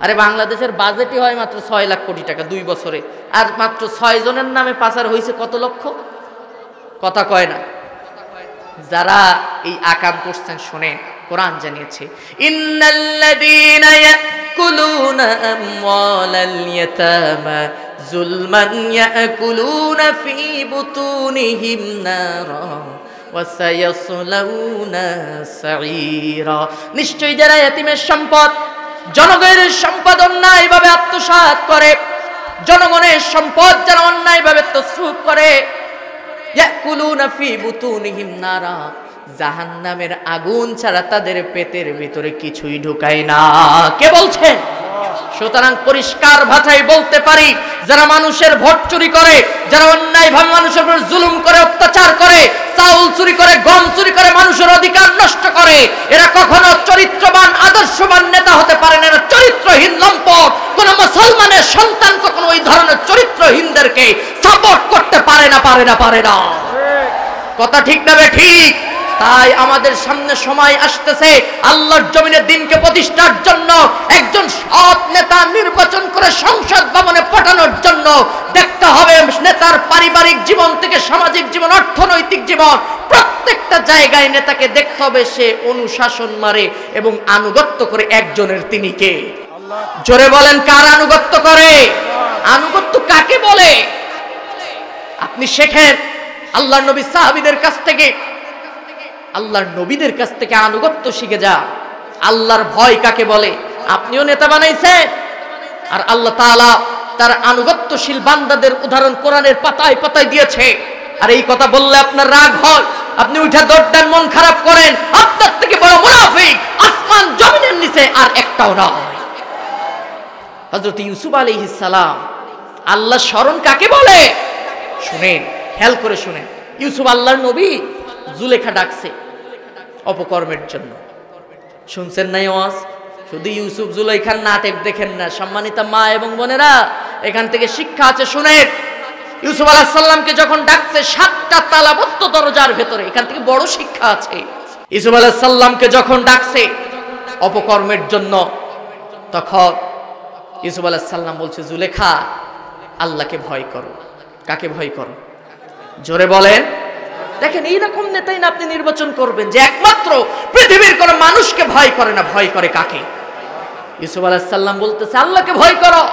আরে বাংলাদেশের বাজেটই হয় মাত্র 6 লাখ কোটি টাকা 2 বছরে, আর মাত্র 6 জনের নামে পাচার হয়েছে কত লক্ষ? কথা কয় না? যারা এই আকাম করছেন শোনেন, কোরআন জানিয়েছে, ইন্নাল্লাযীনা ইয়াকুলুনা আমওয়ালাল ইয়াতামা যুলমান ইয়াকুলুনা ফী বুতুনিহিম নারা ওয়া সায়াসলাউনা সাঈরা। নিশ্চয়ই যারা ইয়াতীমের সম্পদ, জনগণের সম্পদ অন্যায়ভাবে আত্মসাৎ করে, জনগণের সম্পদ যারা অন্যায়ভাবে তসরুফ করে, ইয়াকুলুনা ফী বুতুনিহিম নারা, জাহান্নামের আগুন ছাড়া তাদের পেটের ভিতরে কিছুই ঢুকায় না। কে বলছেন? সুতরাং পরিষ্কার ভাষায় বলতে পারি, যারা মানুষের ভোট চুরি করে, যারা অন্যায়ভাবে মানুষের উপর জুলুম করে, অত্যাচার করে, চাউল চুরি করে, গম চুরি করে, মানুষের অধিকার নষ্ট করে, এরা কখনো চরিত্রবান আদর্শবান নেতা হতে পারে না। এরা চরিত্রহীন লম্পট। কোন মুসলমানের সন্তান কখনো ওই ধরনের চরিত্রহীনদেরকে সাপোর্ট করতে পারে না, পারে না, পারে না। কথা ঠিক না ঠিক? তাই আমাদের সামনে সময় আসতেছে আল্লাহর জমিনে দ্বীনকে প্রতিষ্ঠার জন্য একজন সৎ নেতা নির্বাচন করে সংসদ ভবনে পাঠানোর জন্য। দেখতে হবে নেতার পারিবারিক জীবন থেকে সামাজিক জীবন, অর্থনৈতিক জীবন, প্রত্যেকটা জায়গায় নেতাকে দেখতে হবে সে অনুশাসন মারে এবং আনুগত্য করে একজনের। তিনি কে? জোরে বলেন, কার আনুগত্য করে? আনুগত্য কাকে বলে? আপনি শেখেন আল্লাহর নবী সাহাবীদের কাছ থেকে, আল্লাহর নবীদের কাছ থেকে আনুগত্য শিখে যা। আল্লাহর ভয় কাকে বলে? আপনিও নেতা বানাইছেন, আর আল্লাহ তাআলা তার আনুগত্যশীল বান্দাদের উদাহরণ কোরআনের পাতায় পাতায় দিয়েছে। আর এই কথা বললে আপনার রাগ হয়, আপনি উঠে দৌড় দেন, মন খারাপ করেন, আপনার থেকে বড় মুনাফিক আসমান জমিনের নিচে আর একটাও নয়। হযরত ইউসুফ আলাইহিস সালাম, আল্লাহ স্মরণ কাকে বলে? শুনেন, খেয়াল করে শুনেন। ইউসুফ আল্লাহর নবী, জুলেখা ডাকছে অপকর্মের জন্য। শুনছেন নাই ওয়াজ? শুধু ইউসুফ জুলাইখার নাটক দেখেন না, সম্মানিত মা এবং বোনেরা, এখান থেকে শিক্ষা আছে শুনেন। ইউসুফ আলাইহিস সালামকে যখন ডাকছে 7টা তালাবদ্ধ দরজার ভেতরে, এখান থেকে বড় শিক্ষা আছে। ইউসুফ আলাইহিস সালামকে যখন ডাকছে অপকর্মের জন্য, তখন ইউসুফ আলাইহিস সালাম বলছে, জুলেখা আল্লাহকে ভয় করো। কাকে ভয় করো? জোরে বলেন। দেখেন এইরকম নেতাই না আপনি নির্বাচন করবেন যে একমাত্র পৃথিবীর কোন মানুষকে ভয় করে না, ভয় করে কাকে? ইউসুফ আলাইহিস সালাম বলতেছে আল্লাহকে ভয় করো।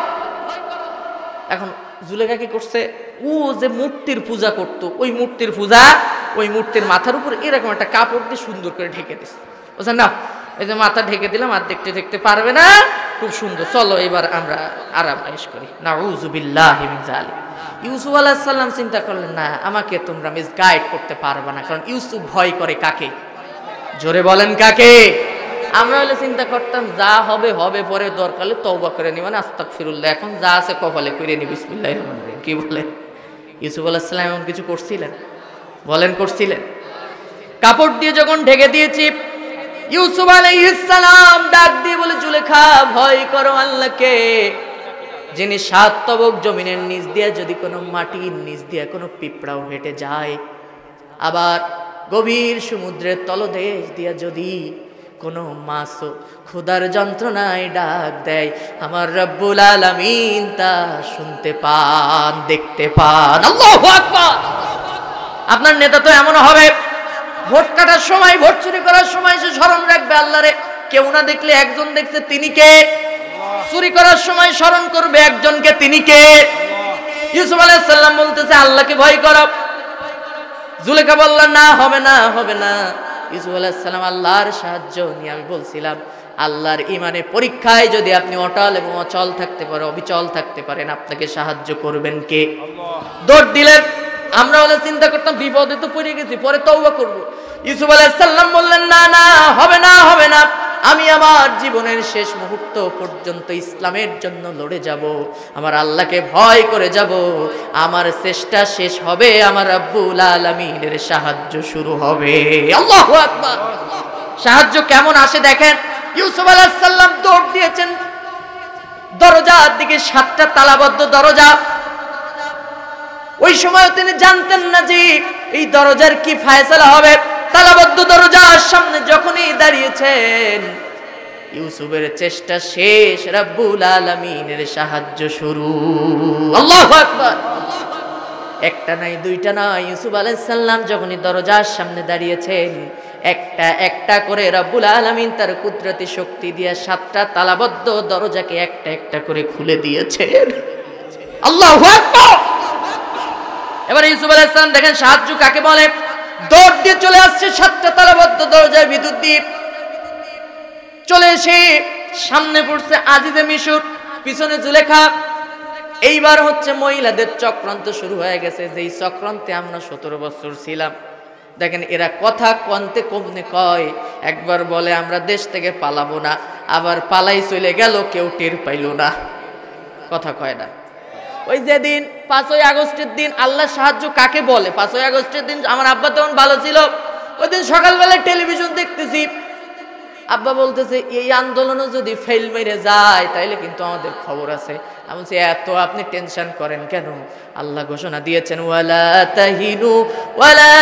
এখন জুলেখা কি করছে? ও যে মূর্তির পূজা করত, ওই মূর্তির পূজা, ওই মূর্তির মাথার উপর এরকম একটা কাপড় দিয়ে সুন্দর করে ঢেকে দিচ্ছে। বুঝছেন না? এই যে মাথা ঢেকে দিলাম, আর দেখতে দেখতে পারবে না, খুব সুন্দর, চলো এবার আমরা আরাম আয়েশ করি। নাউযু বিল্লাহি মিন যালিক। ইউসুফ আলাইহিস সালাম চিন্তা করলেন, না, আমাকে তোমরা মিসগাইড করতে পারবে না, কারণ ইউসুফ ভয় করে কাকে? জোরে বলেন কাকে? আমরা হলে চিন্তা করতাম যা হবে হবে, পরে দরকার হলে তওবা করে নিবেন, আস্তাগফিরুল্লাহ, এখন যা আছে কপালে করে নি, বিসমিল্লাহির রহমানির রহিম। কি বলে? ইউসুফ আলাইহিস সালাম এমন কিছু করছিলেন? বলেন করছিলেন? কাপড় দিয়ে যখন ঢেকে দিয়েছি, ইউসুফ আলাইহিস সালাম ডাক দিয়ে বলে, জুলেখা ভয় করো আল্লাহকে, যিনি 7 তবক জমিনের নিচ দিয়ে যদি কোনো মাটির নিচ দিয়ে কোনো পিঁপড়াও হেঁটে যায়, আবার গভীর সমুদ্রের তলদেশ দিয়ে যদি কোনো মাছও ক্ষুধার যন্ত্রণায় ডাক দেয়, আমার রব্বুল আলামিন তা শুনতে পান, দেখতে পান। আল্লাহু আকবার। আপনার নেতা তো এমন হবে, ভোট কাটার সময়, ভোট চুরি করার সময় সে স্মরণ রাখবে আল্লাহরে, কেউ না দেখলে একজন দেখছে তিনি কে। চুরি করার সময় স্মরণ করবে একজনকে, তিনি কে? ইউসুফ আলাইহিস সালাম বলতেছে আল্লাহকে ভয় করো। জুলেখা বললেন না, হবে না, হবে না। ইউসুফ আলাইহিস সালাম আল্লাহর সাহায্য নিয়ে, আমি বলছিলাম আল্লাহর ইমানে পরীক্ষায় যদি আপনি অটল এবং অচল থাকতে পারেন, অবিচল থাকতে পারেন, আপনাকে সাহায্য করবেন কে? দৌড় দিলেন। আমরা হলে চিন্তা করতাম বিপদে তো পড়ে গেছি, পরে তওবা করব। ইউসুফ আলাইহিস সালাম বললেন না, না, হবে না, হবে না, আমি আমার জীবনের শেষ মুহূর্ত পর্যন্ত ইসলামের জন্য লড়ে যাব, আমার আল্লাহকে ভয় করে যাব, আমার চেষ্টা শেষ হবে, আমার রব্বুল আলামিনের সাহায্য শুরু হবে। আল্লাহু আকবার। সাহায্য কেমন আসে দেখেন। ইউসুফ আলাইহিস সালাম দৌড় দিয়েছেন দরজার দিকে, 7টা তালাবদ্ধ দরজা। ওই সময় তিনি জানতেন না যে এই দরজার কি ফয়সালা হবে। তালাবদ্ধ দরজার সামনে যখনই দাঁড়িয়েছেন, ইউসুফের চেষ্টা শেষ, রব্বুল আলামিনের সাহায্য শুরু। আল্লাহু আকবার। একটা নাই, দুইটা নাই, ইউসুফ আলাইহিস সালাম যখনই দরজার সামনে দাঁড়িয়েছেন, একটা একটা করে রব্বুল আলামিন তার কুদরতি শক্তি দিয়ে 7টা তালাবদ্ধ দরজাকে একটা একটা করে খুলে দিয়েছেন। আল্লাহু আকবার। এবার ইউসুফ আলাইহিস সালাম দেখেন সাহায্য কাকে বলে। দৌড় দিয়ে চলে আসছে 7টা তালাবদ্ধ দরজার ভিতর দিয়ে, চলে এসে সামনে পড়ছে আজিজে মিশর, পিছনে জুলেখা। এইবার হচ্ছে মহিলাদের চক্রান্ত শুরু হয়ে গেছে, যেই চক্রান্তে আমরা 17 বছর ছিলাম। দেখেন এরা কথা কন্তে কমনে কয়, একবার বলে আমরা দেশ থেকে পালাবো না, আবার পালাই চলে গেল, কেউ টের পাইল না, কথা কয় না। ওই যেদিন 5ই আগস্টের দিন আল্লাহ সাহায্য কাকে বলে, 5ই আগস্টের দিন আমার আব্বা তখন ভালো ছিল, ওই দিন সকালবেলায় টেলিভিশন দেখতেছি, আব্বা বলতেছে এই আন্দোলনও যদি ফেল মেরে যায় তাইলে কিন্তু আমাদের খবর আছে। আমি বলছি এত আপনি টেনশন করেন কেন? আল্লাহ ঘোষণা দিয়েছেন ওয়ালা তাহিনু ওয়ালা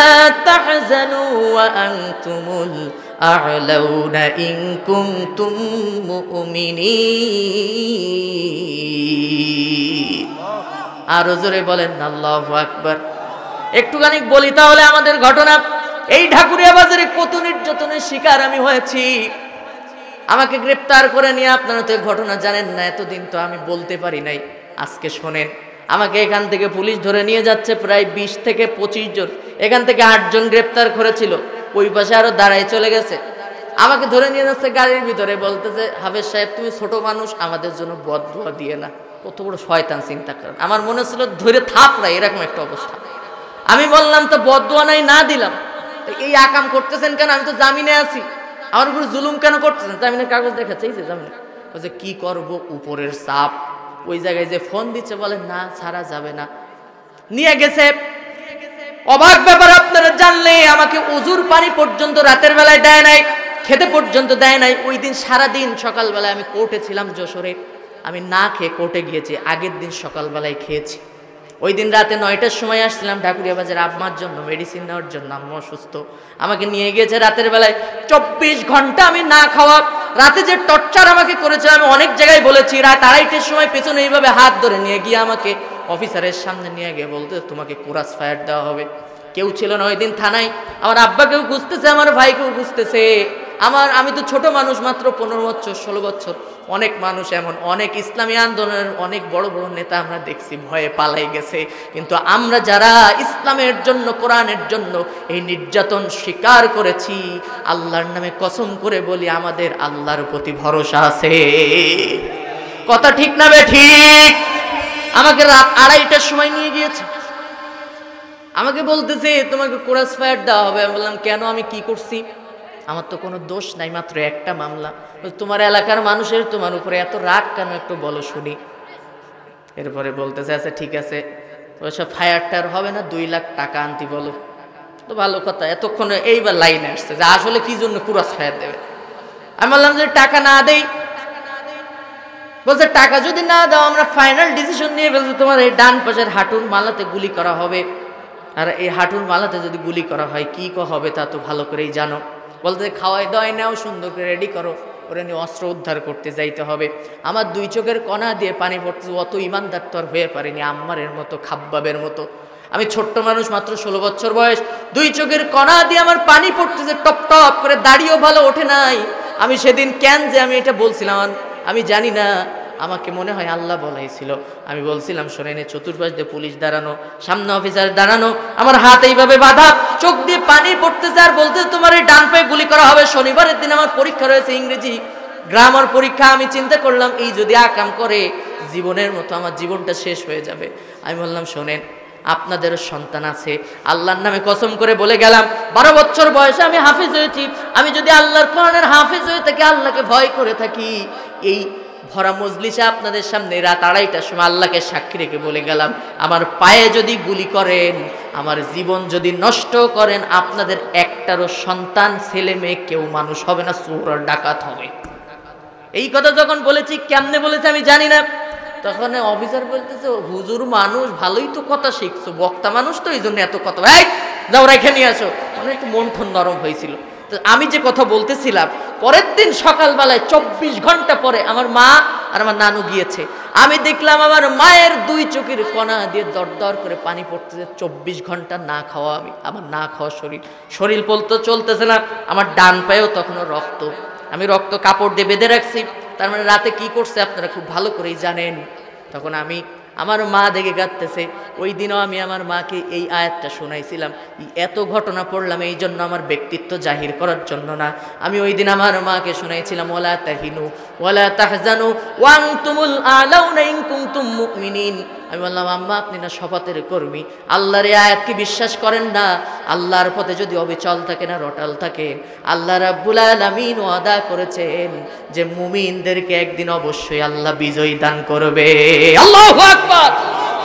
তাহজানু ওয়া আনতুমুল আ'লাউনা ইন কুনতুম মুমিনিন। আর জোরে বলেন আল্লাহু আকবার। একটুখানি বলি তাহলে আমাদের ঘটনা। এই ঢাকুরিয়া বাজারে কত নির্যাতনের শিকার আমি হয়েছি। আমাকে গ্রেফতার করে নিয়ে, আপনারা তো ঘটনা জানেন না, এতদিন তো আমি বলতে পারি নাই, আজকে শোনেন। আমাকে এখান থেকে পুলিশ ধরে নিয়ে যাচ্ছে প্রায় 20 থেকে 25 জন, এখান থেকে 8 জন গ্রেফতার করেছিল, ওই পাশে আরো দাঁড়ায় চলে গেছে। আমাকে ধরে নিয়ে যাচ্ছে গাড়ির ভিতরে, বলতেছে হাফেজ সাহেব তুমি ছোট মানুষ, আমাদের জন্য বদদুয়া দিয়ে না। কত বড় শয়তান চিন্তা করেন। আমার মনে ছিল ধরে থাপড়াই, এরকম একটা অবস্থা। আমি বললাম তো বদদুয়া নাই, না দিলাম, এই আকাম করতেছেন কেন? আমি তো জামিনে আছি, আমার উপর জুলুম কেন করতেছেন? জামিনের কাগজ দেখাচ্ছে, এই যে জামিন। বলছে কি করব, উপরের চাপ। ওই জায়গায় যে ফোন দিচ্ছে, বলে না ছাড়া যাবে না, নিয়ে গেছে। অবাক ব্যাপার, আপনারা জানলে আমাকে উজুর পানি পর্যন্ত রাতের বেলায় দেয় নাই। খেতে পর্যন্ত দেয় নাই। ওই দিন সারাদিন সকালবেলায় আমি কোর্টে ছিলাম যশোরে, আমি না খেয়ে কোর্টে গিয়েছি, আগের দিন সকালবেলায় খেয়েছি। ওই দিন রাতে 9টার সময় আসছিলাম ঢাকুরিয়া বাজার আম্মার জন্য মেডিসিন নেওয়ার জন্য, আম্মা অসুস্থ, আমাকে নিয়ে গিয়েছে রাতের বেলায়। 24 ঘন্টা আমি না খাওয়া, রাতে যে টর্চার আমাকে করেছে আমি অনেক জায়গায় বলেছি। রাত 2:30টার সময় পেছনে এইভাবে হাত ধরে নিয়ে গিয়ে আমাকে অফিসারের সামনে নিয়ে গিয়ে বলতে তোমাকে কোরাস ফায়ার দেওয়া হবে। কেউ ছিল না ওই দিন থানায়, আমার আব্বাকেও খুঁজতেছে, আমার ভাইকেও খুঁজতেছে। আমি তো ছোট মানুষ, মাত্র 15 বছর 16 বছর। অনেক মানুষ এমন, অনেক ইসলামী আন্দোলনের অনেক বড় বড় নেতা আমরা দেখছি ভয়ে পালাই গেছে, কিন্তু আমরা যারা ইসলামের জন্য কোরআনের জন্য এই নির্যাতন স্বীকার করেছি, আল্লাহর নামে কসম করে বলি আমাদের আল্লাহর প্রতি ভরসা আছে। কথা ঠিক না বে ঠিক? আমাকে রাত 2:30টার সময় নিয়ে গিয়েছে, আমাকে বলতেছে তোমাকে কোরাস ফায়ার দেওয়া হবে। আমি বললাম কেন, আমি কি করছি? আমার তো কোনো দোষ নাই, মাত্র একটা মামলা। তোমার এলাকার মানুষের তোমার উপরে এত রাগ কেন, একটু বলো শুনি। এরপরে বলতেছে আচ্ছা ঠিক আছে, ওইসব ফায়ারটার হবে না, 2 লাখ টাকা আনতে বলো। তো ভালো কথা, এতক্ষণে এইবার লাইনে আসছে যে আসলে কি জন্য কোরাস ফায়ার দেবে। আমি বললাম যে টাকা না দেই, বলছে টাকা যদি না দাও আমরা ফাইনাল ডিসিশন নিয়ে ফেলছি, তোমার এই ডান পাশের হাঁটুর মালাতে গুলি করা হবে। আর এই হাঁটুর মালাতে যদি গুলি করা হয় কি হবে তা তো ভালো করেই জানো। বলতে খাওয়াই দাওয়াই নাও, সুন্দর করে রেডি করো, ওরা নিয়ে অস্ত্র উদ্ধার করতে যাইতে হবে। আমার 2 চোখের কণা দিয়ে পানি পড়তেছে, অত ইমানদার তো আর হয়ে পারিনি আম্মারের মতো, খাব্বাবের মতো। আমি ছোট্ট মানুষ, মাত্র 16 বছর বয়স, 2 চোখের কণা দিয়ে আমার পানি পড়তেছে টপ টপ করে, দাড়িও ভালো ওঠে নাই। আমি সেদিন কেন যে আমি এটা বলছিলাম আমি জানি না, আমাকে মনে হয় আল্লাহ বলাইছিল। আমি বলছিলাম শোনেন, চতুর্পাশ দিয়ে পুলিশ দাঁড়ানো, সামনে অফিসার দাঁড়ানো, আমার হাত এইভাবে বাঁধা, চোখ দিয়ে পানি পড়তেছে, আর বলতে তোমার এই ডান পায়ে গুলি করা হবে। শনিবারের দিন আমার পরীক্ষা রয়েছে, ইংরেজি গ্রামার পরীক্ষা। আমি চিন্তা করলাম এই যদি আকাম করে জীবনের মতো আমার জীবনটা শেষ হয়ে যাবে। আমি বললাম শোনেন, আপনাদেরও সন্তান আছে, আল্লাহর নামে কসম করে বলে গেলাম 12 বছর বয়সে আমি হাফেজ হয়েছি। আমি যদি আল্লাহর কোরআনের হাফেজ হয়ে থাকি, আল্লাহকে ভয় করে থাকি, এই ভরা মজলিসে আপনাদের সামনে রাত 2:30টার সময় আল্লাহকে সাক্ষী রেখে বলে গেলাম, আমার পায়ে যদি গুলি করেন, আমার জীবন যদি নষ্ট করেন, আপনাদের একটারও সন্তান ছেলে মেয়ে কেউ মানুষ হবে না, চোর আর ডাকাত হবে। এই কথা যখন বলেছি, কেমনে বলেছে আমি জানি না, তখন অফিসার বলতেছে হুজুর মানুষ, ভালোই তো কথা শিখছো, বক্তা মানুষ তো, এই জন্য এত কথা। এই যাও রেখে নিয়ে আসো। মানে একটু মন ঠন নরম হয়েছিল। তো আমি যে কথা বলতেছিলাম, পরের দিন সকালবেলায় 24 ঘন্টা পরে আমার মা আর আমার নানু গিয়েছে। আমি দেখলাম আমার মায়ের 2 চোখের কণা দিয়ে দর দর করে পানি পড়তেছে। 24 ঘন্টা না খাওয়া, আমার না খাওয়া শরীর চলতেছে না। আমার ডান পায়েও তখনও রক্ত, আমি রক্ত কাপড় দিয়ে বেঁধে রাখছি। তার মানে রাতে কি করছে আপনারা খুব ভালো করেই জানেন। তখন আমার মা দেখে কাঁদতেছে। ওই দিনও আমি আমার মাকে এই আয়াতটা শোনাইছিলাম। এত ঘটনা পড়লাম এই জন্য, আমার ব্যক্তিত্ব জাহির করার জন্য না। আমি ওই দিন আমার মাকে শোনাইছিলাম ওয়ালা তাহিনু ওয়ালা তাহজানু ওয়া আনতুমুল আলাউনা ইন কুনতুম মুমিনিন। আমি বললাম আম্মা আপনি না শপথের কর্মী, আল্লাহর এই আয়াত কি বিশ্বাস করেন না? আল্লাহর পথে যদি অবিচল থাকে না রটাল থাকে, আল্লাহ রাব্বুল আলামিন ওয়াদা করেছেন যে মুমিনদেরকে একদিন অবশ্যই আল্লাহ বিজয় দান করবে। আল্লাহু আকবার।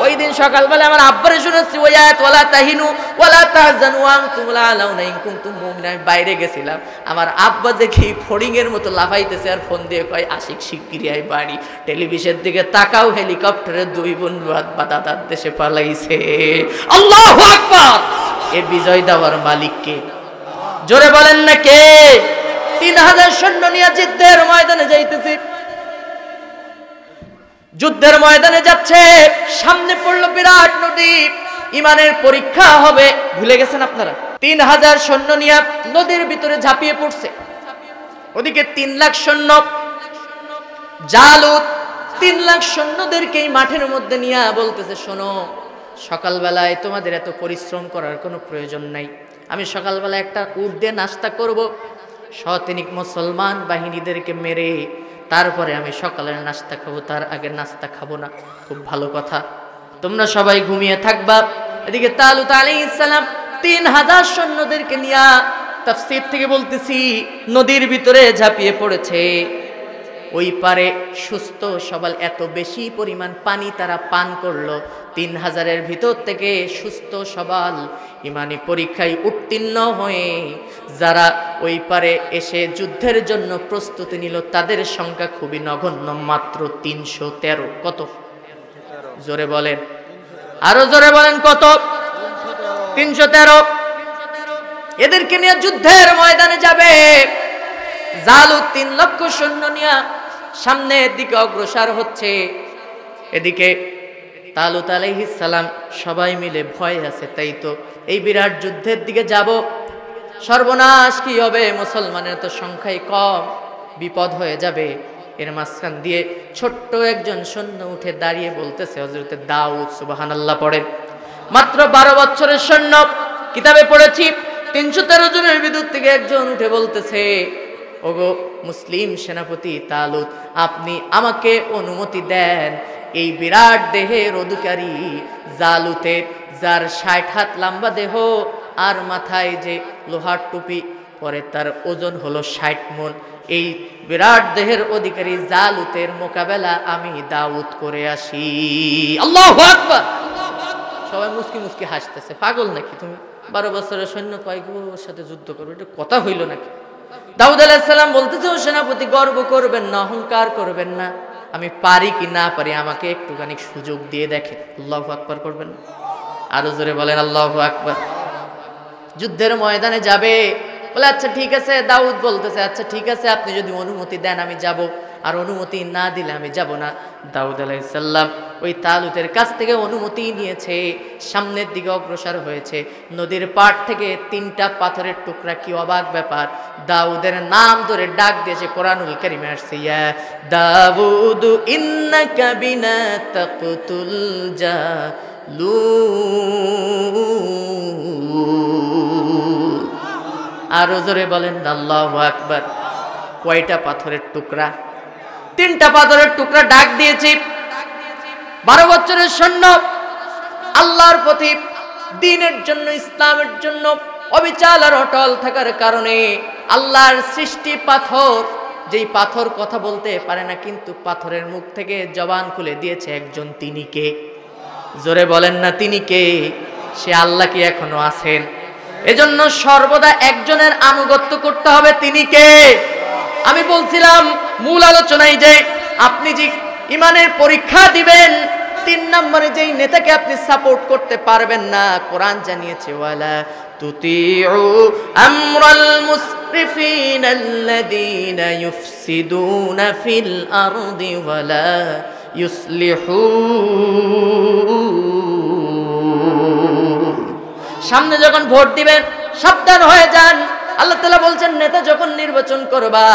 ওই দিন সকালবেলা আমার আব্বারে শুনেছি ওই আয়াত ওয়ালা তাহিনু ওয়ালা তাহজানু ওয়া আনতুমুল আলাউনা ইন কুনতুম মুমিনিন। আমি বাইরে গেছিলাম, আমার আব্বা দেখি ফড়িং এর মতো লাফাইতেছে আর ফোন দিয়ে কয় আশিক শিগগিরই আয় বাড়ি। টেলিভিশনের দিকে তাকাও, হেলিকপ্টারে 2 বোন দাদার দেশে পালাইছে। আল্লাহু আকবার। এ বিজয় দেওয়ার মালিক কে? জোরে বলেন না কে? 3000 সৈন্য নিয়ে যুদ্ধের ময়দানে যাইতেছে, যুদ্ধের ময়দানে যাচ্ছে, সামনে পড়লো বিরাট নদী, ইমানের পরীক্ষা হবে। ভুলে গেছেন আপনারা? 3000 সৈন্য নিয়ে নদীর ভিতরে ঝাঁপিয়ে পড়ছে। ওদিকে 3 লাখ সৈন্য, জালুত 3 লাখ সৈন্যদেরকে এই মাঠের মধ্যে নিয়ে বলতেছে শোনো, সকালবেলায় তোমাদের এত পরিশ্রম করার কোনো প্রয়োজন নাই। আমি সকালবেলা একটা উট দিয়ে নাস্তা করব, শতিনিক মুসলমান বাহিনীদেরকে মেরে তারপরে আমি সকালের নাস্তা খাবো, তার আগে নাস্তা খাবো না। খুব ভালো কথা, তোমরা সবাই ঘুমিয়ে থাকবা। এদিকে তালুত আলাইহিস সালাম 3000 সৈন্যদেরকে নিয়ে, তাফসীর থেকে বলতেছি, নদীর ভিতরে ঝাঁপিয়ে পড়েছে। ওই পারে সুস্থ সবল এত বেশি পরিমাণ পানি তারা পান করলো, 3000-এর ভিতর থেকে সুস্থ সবল ইমানি পরীক্ষায় উত্তীর্ণ হয়ে যারা ওই পারে এসে যুদ্ধের জন্য প্রস্তুতি নিল তাদের সংখ্যা খুবই নগণ্য, মাত্র 313। কত? জোরে বলেন, আরো জোরে বলেন, কত? 313। এদেরকে নিয়ে যুদ্ধের ময়দানে যাবে। জালুত 3 লক্ষ সৈন্য নিয়ে সামনের দিকে অগ্রসর হচ্ছে। এদিকে তালুত আলাইহিস সালাম সবাই মিলে ভয় আছে, তাই তো এই বিরাট যুদ্ধের দিকে যাব, সর্বনাশ কি হবে, মুসলমানের তো সংখ্যাই কম, বিপদ হয়ে যাবে। এর মাঝখান দিয়ে ছোট্ট একজন সৈন্য উঠে দাঁড়িয়ে বলতেছে, হযরতে দাউদ, সুবহানাল্লাহ পড়েন, মাত্র 12 বছরের সৈন্য, কিতাবে পড়েছি 313 জনের ভিতর থেকে একজন উঠে বলতেছে, ওগো মুসলিম সেনাপতি তালুত, আপনি আমাকে অনুমতি দেন, এই বিরাট দেহের অধিকারী জালুতের, যার 60 হাত লম্বা দেহ আর মাথায় যে লোহার টুপি পরে, তার ওজন হলো 60 মণ, এই বিরাট দেহের অধিকারী জালুতের মোকাবেলা আমি দাউদ করে আসি। আল্লাহু আকবার। সবাই মুস্কি মুস্কি হাসতেছে, পাগল নাকি তুমি, 12 বছরের সৈন্য কয়েকগুলোর সাথে যুদ্ধ করবে, এটা কথা হইল নাকি? দাউদ আলাইহিস সালাম বলতেছে, ও সেনাপতি, গর্ব করবেন না, অহংকার করবেন না, আমি পারি কি না পারি আমাকে একটুখানি সুযোগ দিয়ে দেখেন। আল্লাহু আকবার করবেন, আরো জোরে বলেন আল্লাহু আকবার। যুদ্ধের ময়দানে যাবে, বলে আচ্ছা ঠিক আছে। দাউদ বলতেছে, আচ্ছা ঠিক আছে, আপনি যদি অনুমতি দেন আমি যাব, আর অনুমতি না দিলে আমি যাব না। দাউদ আলাইহিস সালাম ওই তালুতের কাছ থেকে অনুমতি নিয়েছে, সামনের দিকে অগ্রসর হয়েছে। নদীর পাড় থেকে 3টা পাথরের টুকরা, কি অবাক ব্যাপার, দাউদের নাম ধরে ডাক দিয়েছে। কোরআনুল কারীমে আসছে, ইয়া দাউদ ইন্নাকা বিনা তাকতুল জালুত। আরো জোরে বলেন আল্লাহু আকবার। কয়টা পাথরের টুকরা? 3টা পাথরের টুকরা ডাক দিয়েছে। 12 বছরের সৈন্য আল্লাহর প্রতি, দ্বীনের জন্য, ইসলামের জন্য অবিচল আর অটল থাকার কারণে আল্লাহর সৃষ্টি পাথর, যেই পাথর কথা বলতে পারে না, কিন্তু পাথরের মুখ থেকে জবান খুলে দিয়েছে একজন, তিনি কে? জোরে বলেন না, তিনি কে? সে আল্লাহ কি এখনো আছেন? এজন্য সর্বদা একজনের আনুগত্য করতে হবে, তিনি কে? আমি বলছিলাম মূল আলোচনায় যে আপনি যে ইমানের পরীক্ষা দিবেন, 3 নম্বরে যেই নেতাকে আপনি সাপোর্ট করতে পারবেন না, কোরআন জানিয়েছে, ওয়ালা তুতিউ আমরাল মুসরিফিন আল্লাযীনা ইউফসিদুনা ফিল আরদি ওয়ালা ইউসলিহুন। সামনে যখন ভোট দিবেন সাবধান হয়ে যান। আল্লাহ তাআলা বলছেন, নেতা যখন নির্বাচন করবা,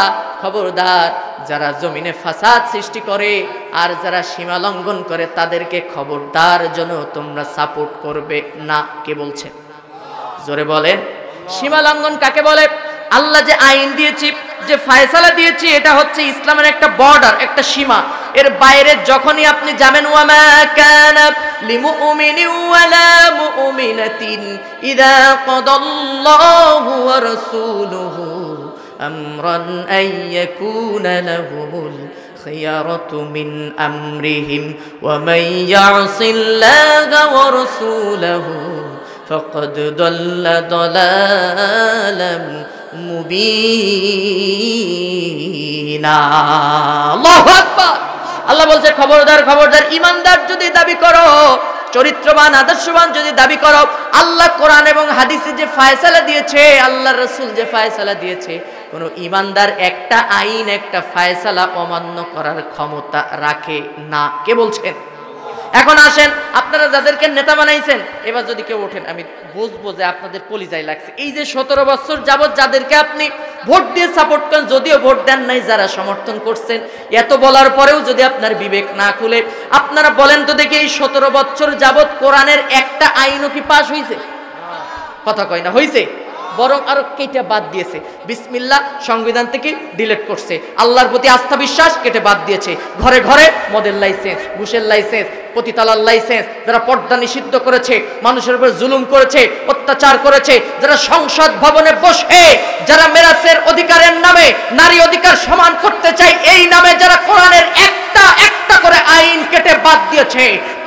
খবরদার যারা জমিনে ফাসাদ সৃষ্টি করে আর যারা সীমা লঙ্ঘন করে তাদেরকে খবরদার যেন তোমরা সাপোর্ট করবে না। কে বলছেন? জোরে বলেন। সীমা লঙ্ঘন কাকে বলে? আল্লাহ যে আইন দিয়েছি, যে ফয়সালা দিয়েছি, এটা হচ্ছে ইসলামের একটা বর্ডার, একটা সীমা। এর বাইরে যখনই আপনি যাবেন, ওয়ামা কানা লিমুমিনিন ওয়ালা মুমিনাতিন ইযা কাদাল্লাহু ওয়া রাসূলুহু আমরান আইয়াকুনা লাহুমুল খিয়ারাতু মিন আমরিহিম ওয়া মান ইয়াসিল্লাহা ওয়া রাসূলুহু ফাকাদ দাল্লা দালালাম মুবিনা। আল্লাহু আকবার। আল্লাহ বলছে, খবরদার খবরদার, ইমানদার যদি দাবি করো, চরিত্রবান আদর্শবান যদি দাবি করো, আল্লাহ কোরআন এবং হাদিসে যে ফয়সালা দিয়েছে, আল্লাহর রাসূল যে ফয়সালা দিয়েছে, কোন ইমানদার একটা আইন, একটা ফয়সালা অমান্য করার ক্ষমতা রাখে না। কে বলছেন? এখন আসেন, আপনারা যাদেরকে নেতা বানাইছেন, এবার যদি কেউ ওঠেন, আমি বুঝবো যে আপনাদের কলিজায় লাগছে। এই যে 17 বছর যাবত যাদেরকে আপনি ভোট দিয়ে সাপোর্ট করেন, যদিও ভোট দেন নাই, যারা সমর্থন করছেন, এত বলার পরেও যদি আপনার বিবেক না খুলে, আপনারা বলেন তো দেখি, এই 17 বছর যাবত কোরআনের একটা আইনও কি পাশ হয়েছে? কথা কয় না, হয়েছে? বরং আরো কেটে বাদ দিয়েছে। বিসমিল্লাহ সংবিধান থেকে ডিলিট করছে। আল্লাহর প্রতি আস্থা বিশ্বাস কেটে বাদ দিয়েছে। ঘরে ঘরে মদের লাইসেন্স, ঘুষের লাইসেন্স, পতিতালার লাইসেন্স, যারা পর্দা নিষিদ্ধ করেছে, মানুষের উপর জুলুম করেছে, অত্যাচার করেছে, যারা সংসদ ভবনে বসে যারা মেরাসের অধিকারের নামে নারী অধিকার সমান করতে চায়, এই নামে যারা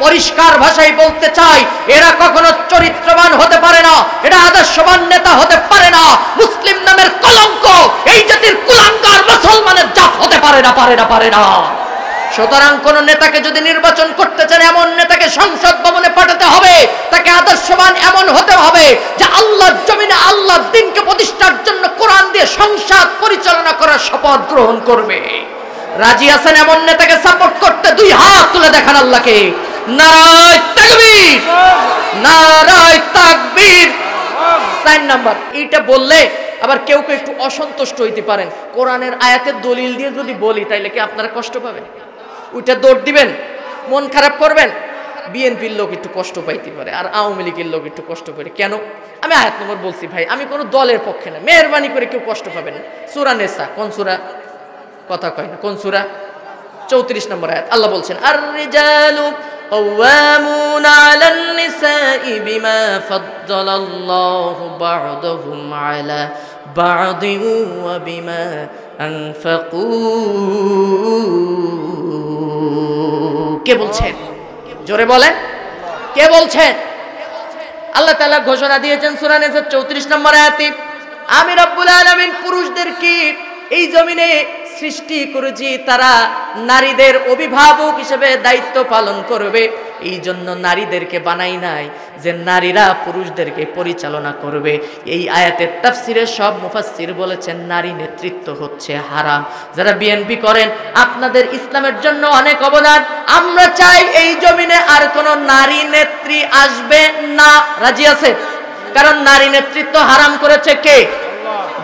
পরিষ্কার ভাষায় বলতে চাই, এরা কখনো চরিত্রবান হতে পারে না, এটা আদর্শবান নেতা হতে পারে না। মুসলিম নামের কলঙ্ক, এই জাতির কুলাঙ্গার মুসলমানের জাত হতে পারে না, পারে না, পারে না। সুতরাং কোন নেতাকে যদি নির্বাচন করতে চান, এমন নেতাকে সংসদ ভবনে পাঠাতে হবে, তাকে আদর্শবান এমন হতে হবে যে আল্লাহর জমিনে আল্লাহর দ্বীনকে প্রতিষ্ঠার জন্য কোরআন দিয়ে সংসদ পরিচালনা করার শপথ গ্রহণ করবে। রাজি আছেন এমন নেতাকে সাপোর্ট করতে? দুই হাত তুলে দেখান আল্লাহকে। নারায়ে তাকবীর, নারায়ে তাকবীর। 4 নাম্বার, এইটা বললে আবার কেউ কেউ একটু অসন্তুষ্ট হইতে পারেন। কোরআনের আয়াতের দলিল দিয়ে যদি বলি তাইলে কি আপনারা কষ্ট পাবেন? ওইটা দৌড় দিবেন, মন খারাপ করবেন? বিএনপির লোক একটু কষ্ট পাইতে পারে, আর আওয়ামী লীগের লোক একটু কষ্ট করে। কেন? আমি আয়াত নম্বর বলছি ভাই, আমি কোনো দলের পক্ষে না। মেহরবানি করে কেউ কষ্ট পাবেন না। সূরা নিসা, কোন সূরা? কথা কয় না, কোন সূরা? 34 নম্বর আয়াত। আল্লাহ বলছেন, আর রিজালু কাওয়ামুনা আলান নিসাই বিমা ফাদ্দালাল্লাহু বা'দাহুম আলা বা'দিন ওয়া বিমা আনফাকু। কে বলছেন? জোরে বলেন, কে বলছেন? আল্লাহ তাআলা ঘোষণা দিয়েছেন সূরা নিসা 34 নম্বর আয়াতে, আমি রব্বুল আলামিন পুরুষদেরকে এই জমিনে সৃষ্টি করেছি, তারা নারীদের অভিভাবক হিসেবে দায়িত্ব পালন করবে। এই জন্য নারীদেরকে বানাই নাই যে নারীরা পুরুষদেরকে পরিচালনা করবে। এই আয়াতের তাফসিরে সব মুফাসসির বলেছেন নারী নেতৃত্ব হচ্ছে হারাম। যারা বিএনপি করেন, আপনাদের ইসলামের জন্য অনেক অবদান। আমরা চাই এই জমিনে আর কোনো নারী নেত্রী আসবে না। রাজি আছে? কারণ নারী নেতৃত্ব হারাম করেছে কে?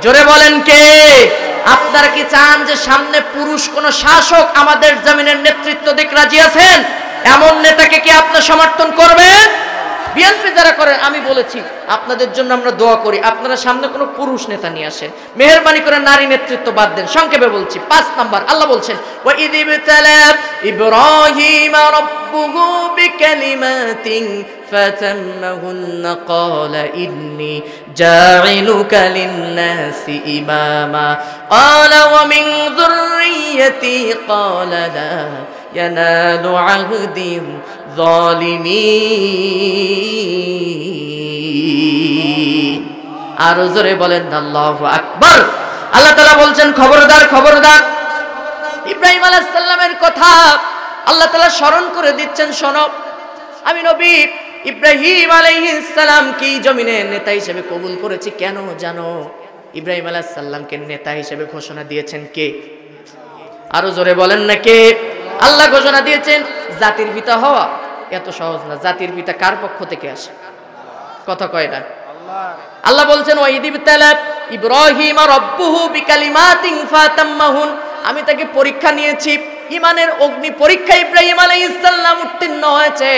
জোরে বলেন কে? আপনারা কি চান যে সামনে পুরুষ কোন শাসক আমাদের জমিনের নেতৃত্ব দিক? রাজি আছেন? এমন নেতাকে কি আপনি সমর্থন করবেন? বিএনপি যারা করেন, আমি বলেছি আপনাদের জন্য আমরা দোয়া করি, আপনারা সামনে কোনো পুরুষ নেতা নিয়ে আসেন। মেহেরবানি করে নারী নেতৃত্ব বাদ দেন। সংক্ষেপে বলছি, 5 নাম্বার, আল্লাহ বলছেন, ওয়া ইযিবতালা ইব্রাহিমা রাব্বুহু বিকালিমাতিন ফাতাম্মাহুন্না ক্বালা ইন্নী জাইলুকা লিন-নাসি ইমামা ক্বালা ওয়া মিন যুররিয়্যাতি ক্বালা লা ইয়ানালু আহদিল যালিমিন। আর জোরে বলেন আল্লাহু আকবার। আল্লাহ তাআলা বলছেন, খবরদার, খবরদার। ইব্রাহিম আলাইহিস সালামের কথা আল্লাহ তাআলা স্মরণ করে দিচ্ছেন। শোনো, আমি নবী ইব্রাহিম আলাইহিস সালাম কি জমিনে নেতা হিসেবে কবুল করেছি। কেন জানো? ইব্রাহিম আলাইহিস সালামকে নেতা হিসেবে ঘোষণা দিয়েছেন কে? আরো জোরে বলেন না কে? আল্লাহ ঘোষণা দিয়েছেন। জাতির পিতা হওয়া এত সহজ না। জাতির পিতা কার পক্ষ থেকে আসে? কথা কয় না। আল্লাহ বলছেন, ওয়া ইযিবতালা ইব্রাহিমা রাব্বুহু বিকালিমাতিন ফাতাম্মাহুন, আমি তাকে পরীক্ষা নিয়েছি, ইমানের অগ্নি পরীক্ষা ইব্রাহিম আলাইহিস সালাম উত্তীর্ণ হয়েছে।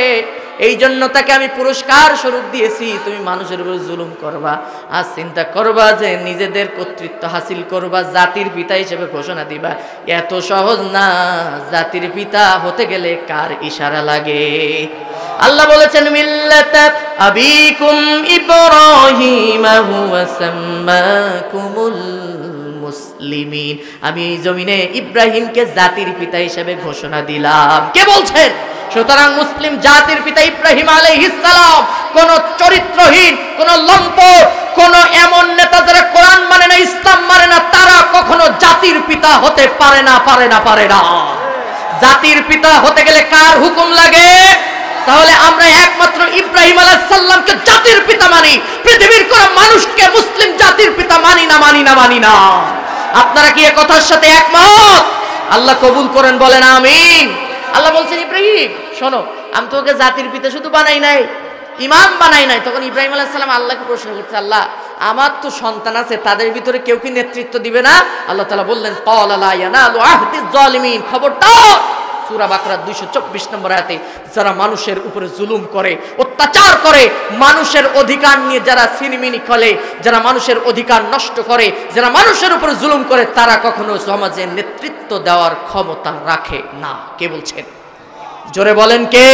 এই জন্য তাকে আমি পুরস্কার স্বরূপ দিয়েছি। তুমি মানুষের উপর জুলুম করবা আর চিন্তা করবা যে নিজেদের কর্তৃত্ব হাসিল করবা, জাতির পিতা হিসেবে ঘোষণা দিবা, এত সহজ না। জাতির পিতা হতে গেলে কার ইশারা লাগে? আল্লাহ বলেছেন, মিল্লাতা আবিকুম ইব্রাহিম হুয়া সাম্মাকুমুল মুসলিমিন, আমি এই জমিনে ইব্রাহিমকে জাতির পিতা হিসেবে ঘোষণা দিলাম। কে বলছেন? সুতরাং মুসলিম জাতির পিতা ইব্রাহিম আলাইহিস সালাম কোন চরিত্রহীন, কোন লম্পট, কোন এমন নেতা যারা কোরআন মানে না, ইসলাম মানে না, তারা কখনো জাতির পিতা হতে পারে না, পারে না, পারে না। জাতির পিতা হতে গেলে কার হুকুম লাগে? তাহলে আমরা একমাত্র ইব্রাহিম আলাইহিস সালামকে জাতির পিতা মানি, পৃথিবীর কোন মানুষকে মুসলিম জাতির পিতা মানি না, মানি না, মানি না। আপনারা কি এই কথার সাথে একমত? আল্লাহ কবুল করেন, বলেন আমিন। আল্লাহ বলছেন, ইব্রাহিম শোনো, আমি তোকে জাতির পিতা শুধু বানাই নাই, ইমাম বানাই নাই। তখন ইব্রাহিম আলাইহিস সালাম আল্লাহকে প্রশ্ন করছে, আল্লাহ আমার তো সন্তান আছে, তাদের ভিতরে কেউ কি নেতৃত্ব দিবে না? আল্লাহ তাআলা বললেন, ক্বালা লা ইয়ানালু আহদিজ জালিমিন, খবরদার। সূরা বাকরা 224 নম্বর আয়াতে যারা মানুষের উপরে জুলুম করে, অত্যাচার করে, মানুষের অধিকার নিয়ে যারা সিনিমিনি খেলে, যারা মানুষের অধিকার নষ্ট করে, যারা মানুষের উপরে জুলুম করে, তারা কখনো সমাজে নেতৃত্ব দেওয়ার ক্ষমতা রাখে না। কে বলছেন? জোরে বলেন কে?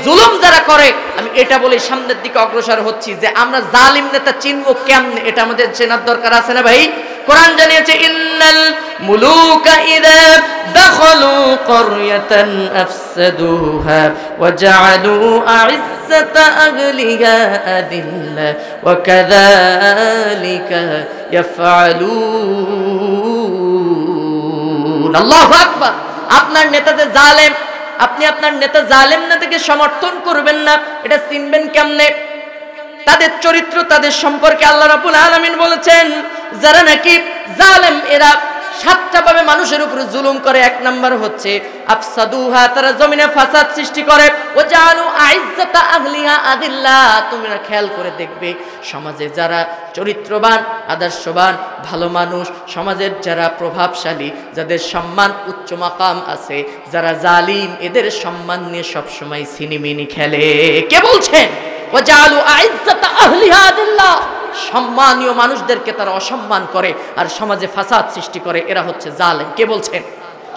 জুলুম যারা করে। আমি এটা বলে সামনের দিকে অগ্রসর হচ্ছি যে আমরা জালিম নেতা চিনব কেমনে, এটা আমাদের চেনার দরকার আছে না ভাই? কোরআন জানিয়েছে, ইন্নাল মুলুকা ইযা দাখালু ক্বরয়াতান فأفسدوها وجعلوا أعزة أهلها أذلة وكذلك يفعلون الله أكبر আপনার নেতা যে জালেম আপনি আপনার নেতা জালেম না থেকে সমর্থন করবেন না এটা চিনবেন কেমনে তাদের চরিত্র তাদের সম্পর্কে আল্লাহ রাব্বুল আলামিন বলেছেন যারা নাকি জালেম এরা সাতটা ভাবে মানুষের উপর জুলুম করে এক নাম্বার হচ্ছে আফসাদুহা তারা জমিনে ফাসাদ সৃষ্টি করে ও জানু আইজ্জাতা আহলিহা আদিল্লা তোমরা খেয়াল করে দেখবে সমাজে যারা চরিত্রবান আদর্শবান ভালো মানুষ সমাজের যারা প্রভাবশালী যাদের সম্মান উচ্চ মাকাম আছে যারা জালিম এদের সম্মান নিয়ে সব সময় সিনিমিনি খেলে কে বলছেন ও জালু আইজ্জাতা আহলিহা আদিল্লা সম্মানীয় মানুষদেরকে তারা অসম্মান করে আর সমাজে ফাসাদ সৃষ্টি করে এরা হচ্ছে জালেম কে বলছেন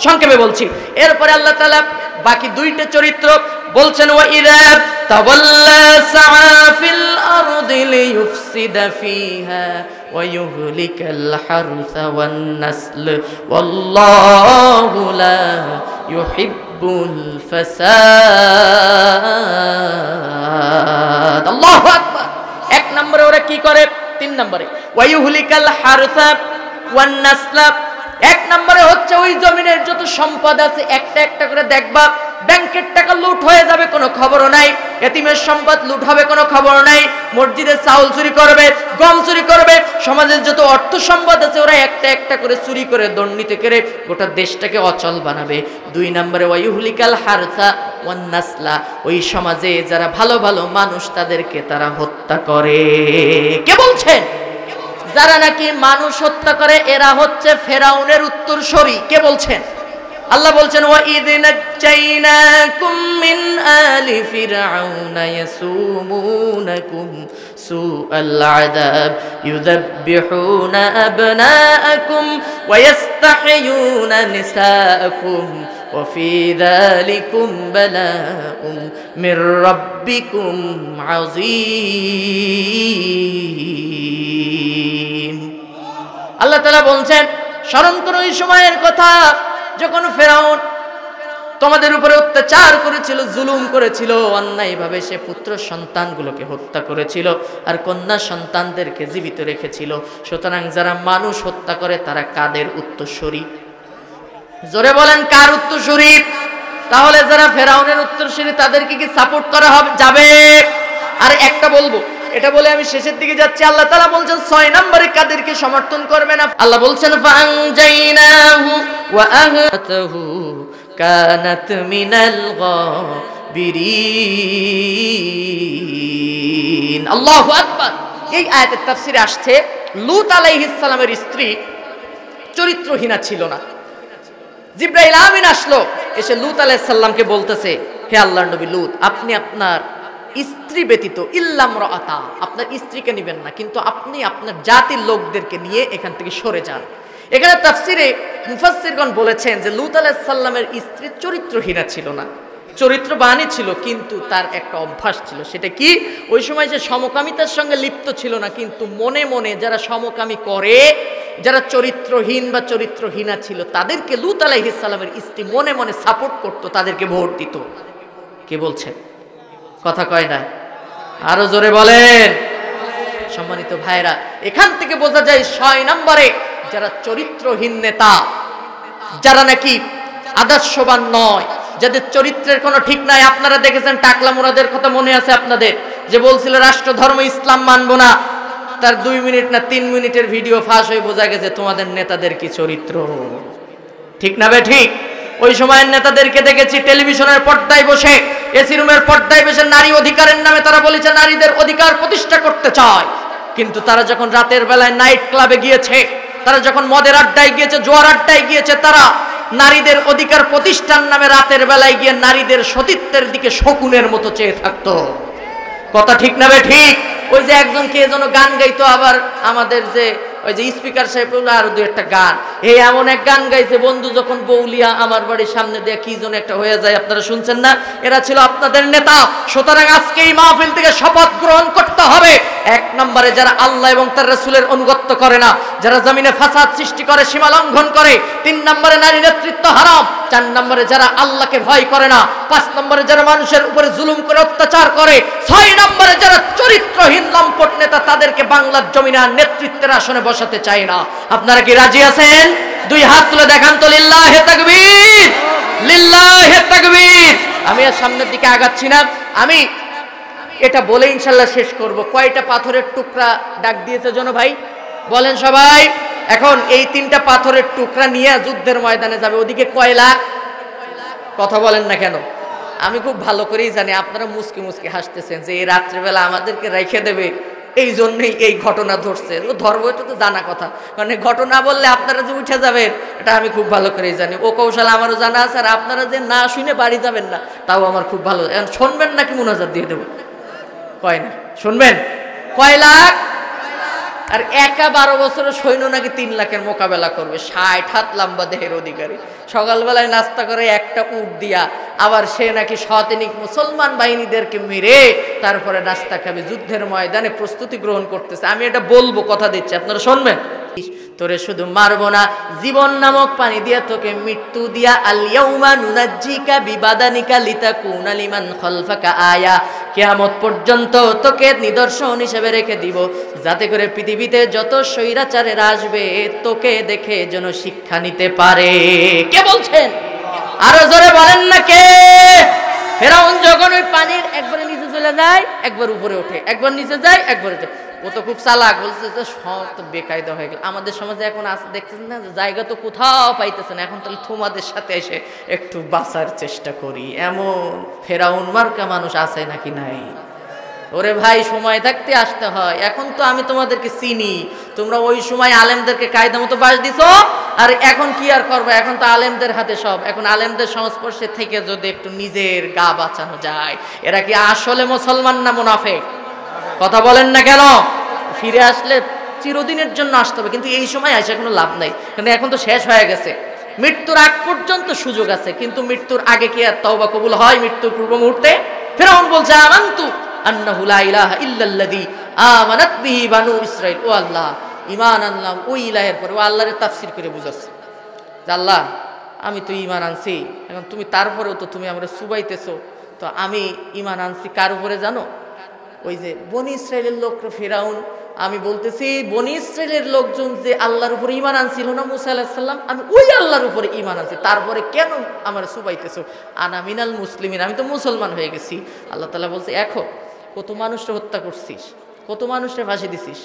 সংক্ষেপে বলছি এরপরে আল্লাহ তাআলা বাকি দুইটা চরিত্র বলছেন ওয়া ইযা তাওয়াল্লা সাআ ফিল আরদি লিয়ুফসিদা ফিহা ওয়া ইউহলিকাল হারসা ওয়ান নাসল ওয়াল্লাহু লা ইউহিব্বুল ফাসাদ আল্লাহু আকবার এক নম্বরে ওরা কি করে তিন নম্বরে ওয়ায়ুহলিকাল হারসা ওয়ান নাসলা এক নম্বরে হচ্ছে ওই জমিনের যত সম্পদ আছে একটা একটা করে দেখবা ব্যাংকের টাকা লুট হয়ে যাবে কোনো খবরও নাই এতিমের সম্পদ লুট হবে কোনো খবর নাই মসজিদের চাউল চুরি করবে গম চুরি করবে সমাজের যত অর্থ সম্পদ আছে ওরা একটা একটা করে চুরি করে দণ্ডিত করে গোটা দেশটাকে অচল বানাবে দুই নম্বরে ওয়ায়ুহলিকাল হারসা ওয়ান নাসলা ওই সমাজে যারা ভালো ভালো মানুষ তাদেরকে তারা হত্যা করে কে বলছেন যারা নাকি মানুষ হত্যা করে এরা হচ্ছে ফেরাউনের উত্তরসূরি কে বলছেন আল্লাহ বলছেন ওয়া ইযনাজাইনাকুম মিন আলি ফিরআউনা ইয়াসুমুনাকুম সুআল আযাব ইউযাব্বিহুনা আবনাআকুম ওয়া ইস্তাহইয়ুনা নিসাআকুম ওয়া ফি যালিকুম বালাউম মির রাব্বিকুম আযীম আল্লাহ তাআলা বলছেন স্মরণ করো এই সময়ের কথা যখন ফেরাউন তোমাদের উপরে অত্যাচার করেছিল জুলুম করেছিল অন্যায়ভাবে সে পুত্র সন্তানগুলোকে হত্যা করেছিল আর কন্যা সন্তানদেরকে জীবিত রেখেছিল সুতরাং যারা মানুষ হত্যা করে তারা কাদের উত্তরসূরি জোরে বলেন কার উত্তরসূরি তাহলে যারা ফেরাউনের উত্তরসূরি তাদেরকে কি সাপোর্ট করা হবে যাবে আর একটা বলবো এটা বলে আমি শেষের দিকে যাচ্ছি আল্লাহ তাআলা বলছেন 6 নম্বরে কাদেরকে সমর্থন করবে না আল্লাহ বলছেন ফাআনজাইনাহু ওয়া আহতাহু কানাত মিনাল গাবিরিন আল্লাহু আকবার এই আয়াতের তাফসীরে আসছে লূত আলাইহিস সালামের স্ত্রী চরিত্রহীনা ছিল না জিবরাইল আমিন আসলো এসে লূত আলাইহিস সালামকে বলতেছে হে আল্লাহর নবী লূত আপনি আপনার স্ত্রী ব্যতীত ইল্লাম রাআতা আপনার স্ত্রীকে নেবেন না কিন্তু আপনি আপনার জাতির লোকদেরকে নিয়ে এখান থেকে সরে যান এখানে তাফসীরে মুফাসসিরগণ বলেছেন যে লূত আলাইহিস সালামের স্ত্রী চরিত্রহীনা ছিল না চরিত্রবানই ছিল কিন্তু তার একটা অভ্যাস ছিল সেটা কি ওই সময় যে সমকামিতার সঙ্গে লিপ্ত ছিল না কিন্তু মনে মনে যারা সমকামী করে যারা চরিত্রহীন বা চরিত্রহীনা ছিল তাদেরকে লূত আলাইহিস সালামের স্ত্রী মনে মনে সাপোর্ট করত তাদেরকে ভোট দিত কে বলছেন কথা কয় না আরো জোরে বলেন সম্মানিত ভাইরা এখান থেকে বোঝা যায় 6 নম্বরে যারা চরিত্রহীন নেতা যারা নাকি আদর্শবান নয় যাদের চরিত্রের কোনো ঠিক নাই আপনারা দেখেছেন টাকলা মুরাদের কথা মনে আছে আপনাদের যে বলছিল রাষ্ট্র ধর্ম ইসলাম মানবো না তার 2 মিনিট না 3 মিনিটের ভিডিও ফাঁস হয়ে বোঝা গেছে তোমাদের নেতাদের কি চরিত্র ঠিক না বে ঠিক ওই সময়ের নেতাদেরকে দেখেছি টেলিভিশনের পর্দায় বসে এসি রুমের পর্দায় বসে নারী অধিকারের নামে তারা বলেছে নারীদের অধিকার প্রতিষ্ঠা করতে চায় কিন্তু তারা যখন রাতের বেলায় নাইট ক্লাবে গিয়েছে তারা যখন মদের আড্ডায় গিয়েছে জোয়ার আড্ডায় গিয়েছে তারা নারীদের অধিকার প্রতিষ্ঠার নামে রাতের বেলায় গিয়ে নারীদের সতীত্বের দিকে শকুনের মতো চেয়ে থাকতো কথা ঠিক না বে ঠিক ওই যে একজন কে যেন গান গাইতো আবার আমাদের যে ওই যে স্পিকার সাহেব আর দু একটা গান এই এমন এক গান গাইছে বন্ধু যখন বৌলিয়া আমার বাড়ির সামনে দিয়ে কি যেন একটা হয়ে যায় আপনারা শুনছেন না এরা ছিল আপনাদের নেতা সুতরাং আজকে এই মাহফিল থেকে শপথ গ্রহণ করতে হবে 1 নম্বরে যারা আল্লাহ এবং তার রাসূলের অনুগত্য করে না যারা জমিনে ফাসাদ সৃষ্টি করে সীমা লঙ্ঘন করে 3 নম্বরে নারী নেতৃত্ব হারাম 4 নম্বরে যারা আল্লাহকে ভয় করে না 5 নম্বরে যারা মানুষের উপরে জুলুম করে অত্যাচার করে, 6 নম্বরে যারা চরিত্রহীন লম্পট নেতা, তাদেরকে বাংলার জমিনে আর নেতৃত্বের আসনে বসাতে চায় না। আপনারা কি রাজি আছেন? 2 হাত তুলে দেখান তো। লিল্লাহে তাকবীর, লিল্লাহে তাকবীর। আমি আর সামনের দিকে আগাচ্ছি না, আমি এটা বলে ইনশাল্লাহ শেষ করব। কয়টা পাথরের টুকরা ডাক দিয়েছে জন ভাই বলেন সবাই? এখন এই 3টা পাথরের টুকরা নিয়ে যুদ্ধের ময়দানে যাবে। ওদিকে কয় লাখ? কথা বলেন না কেন? আমি খুব ভালো করেই জানি আপনারা মুসকি মুসকি হাসতেছেন যে এই রাত্রেবেলা আমাদেরকে রেখে দেবে, এই জন্যই এই ঘটনা ধরছে। ও ধর্ম, এটা তো জানা কথা, মানে ঘটনা বললে আপনারা যে উঠে যাবেন এটা আমি খুব ভালো করেই জানি। ও কৌশল আমারও জানা আছে, আর আপনারা যে না শুনে বাড়ি যাবেন না তাও আমার খুব ভালো। এখন শুনবেন নাকি মুনাজাত দিয়ে দেবো? কয় না শুনবেন? কয় লাখ? আর একা 12 বছরের সৈন্য নাকি 3 লাখের মোকাবেলা করবে। 60 হাত লম্বা দেহের অধিকারী, সকালবেলায় নাস্তা করে একটা উট দিয়া, আবার সে নাকি শতাধিক মুসলমান বাহিনীদেরকে মেরে তারপরে নাস্তা খাবে। যুদ্ধের ময়দানে প্রস্তুতি গ্রহণ করতেছে। আমি এটা বলবো, কথা দিচ্ছি, আপনারা শুনবেন। তোরে শুধু মারবো না, জীবন নামক পানি দিয়া তোকে মৃত্যু দিয়া, আল ইয়াউমা নুনাজ্জিকা বিবাদানিকা লিতাকুনা লিমান খালফাকা আয়া, কিয়ামত পর্যন্ত তোকে নিদর্শন হিসেবে রেখে দিব, যাতে করে পৃথিবীতে যত স্বৈরাচারেরা আসবে তোকে দেখে যেন শিক্ষা নিতে পারে। কে বলছেন? আরো জোরে বলেন না কে? ফেরাউন যখন ওই পানির একবারে নিচে চলে যায়, একবার উপরে ওঠে, একবার নিচে যায়, একবার ওঠে। ও তো খুব চালাক, বলছে যে সব তো বেকায়দা হয়ে গেল। আমাদের সমাজে এখন দেখতেছেন না যে জায়গা তো কোথাও পাইতেছে না, এখন তাহলে তোমাদের সাথে এসে একটু বাঁচার চেষ্টা করি। এমন ফেরাউন মার্কা মানুষ আছে নাকি নাই? ওরে ভাই, সময় থাকতে আসতে হয়। এখন তো আমি তোমাদেরকে চিনি, তোমরা ওই সময় আলেমদেরকে কায়দা মতো বাস দিছো, আর এখন কি আর করবে? এখন তো আলেমদের হাতে সব। এখন আলেমদের সংস্পর্শে থেকে যদি একটু নিজের গা বাঁচানো যায়, এরা কি আসলে মুসলমান না মুনাফিক? কথা বলেন না কেন? ফিরে আসলে চিরদিনের জন্য আসতে হবে, কিন্তু এই সময় আসে কোনো লাভ নাই, কারণ এখন তো শেষ হয়ে গেছে। মৃত্যুর আগ পর্যন্ত সুযোগ আছে, কিন্তু মৃত্যুর আগে কি আর তওবা কবুল হয়? মৃত্যুর পূর্ব মুহূর্তে? ফিরআউন বলছে আমানতু আন্নাহু লা ইলাহা ইল্লাল্লাযী আমানাত বিহি বানু ইসরাঈল। ও আল্লাহ, ঈমান আনলাম ওই ইলাহের পরে। ও আল্লাহর তাফসীর করে বুঝাচ্ছে যে আল্লাহ, আমি তো ঈমান আনছি, এখন তুমি তারপরেও তো তুমি আমরা সুবাইতেছো, তো আমি ঈমান আনছি কার উপরে জানো? ওই যে বনি ইসরায়েলের লোক ফিরআউন। আমি বলতেছি বনি ইসরায়েলের লোকজন যে আল্লাহর উপরে ঈমান আনছিল না মুসা আলাইহিস সালাম, আমি ওই আল্লাহর উপরে ঈমান আনছি, তারপরে কেন আমার সুবাইতেছো? আনা মিনাল মুসলিমিন, আমি তো মুসলমান হয়ে গেছি। আল্লাহ তাআলা বলছে এখন কত মানুষকে হত্যা করছিস, কত মানুষকে ফাঁসি দিছিস,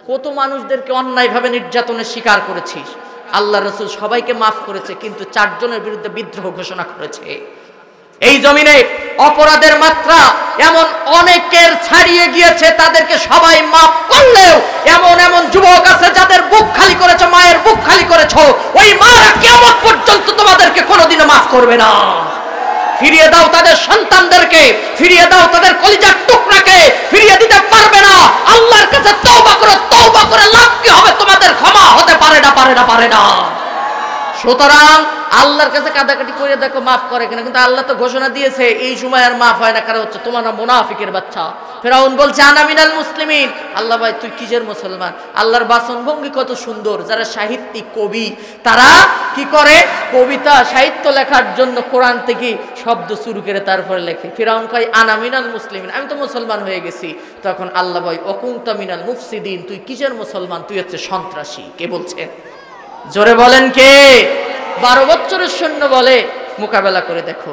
কত মানুষদেরকে অন্যায়ভাবে নির্যাতনের শিকার করেছিস। আল্লাহ রাসূল সবাইকে মাফ করেছে, কিন্তু 4 জনের বিরুদ্ধে বিদ্রোহ ঘোষণা করেছে। এই জমিনে অপরাধের মাত্রা এমন অনেকের ছাড়িয়ে গিয়েছে, তাদেরকে সবাই মাফ করলেও এমন এমন যুবক আছে যাদের বুক খালি করেছে, মায়ের বুক খালি করেছো, ওই মারা কিয়ামত পর্যন্ত তোমাদেরকে কোনোদিনও মাফ করবে না। ফিরিয়ে দাও তাদের সন্তানদেরকে, ফিরিয়ে দাও তাদের কলিজার টুকরাকে, ফিরিয়ে দিতে পারবে না। আল্লাহর কাছে তওবা করো, তওবা করে লাভ কি হবে? তোমাদের ক্ষমা হতে পারে না, পারে না, পারে না। সুতরাং আল্লাহর কাছে কাঁদাকাটি করে দেখো মাফ করে কিনা, কিন্তু আল্লাহ তো ঘোষণা দিয়েছে এই সময় আর মাফ হয় না। কারণ হচ্ছে তোমরা মুনাফিকের বাচ্চা। ফিরআউন বলছে আনা মিনাল মুসলিমিন। আল্লাহ ভাই তুই কিসের মুসলমান? আল্লাহর বাচনভঙ্গি কত সুন্দর। যারা সাহিত্যিক কবি, তারা কি করে? কবিতা সাহিত্য লেখার জন্য কোরআন থেকে শব্দ শুরু করে তারপরে লেখে। ফিরআউন কয় আনা মিনাল মুসলিমিন, আমি তো মুসলমান হয়ে গেছি। তখন আল্লাহ ভাই অকুনতা মিনাল মুফসিদিন, তুই কিসের মুসলমান? তুই হচ্ছে সন্ত্রাসী। কে বলছে? জোরে বলেন কে? 12 বছরের সৈন্য বলে মোকাবেলা করে দেখো।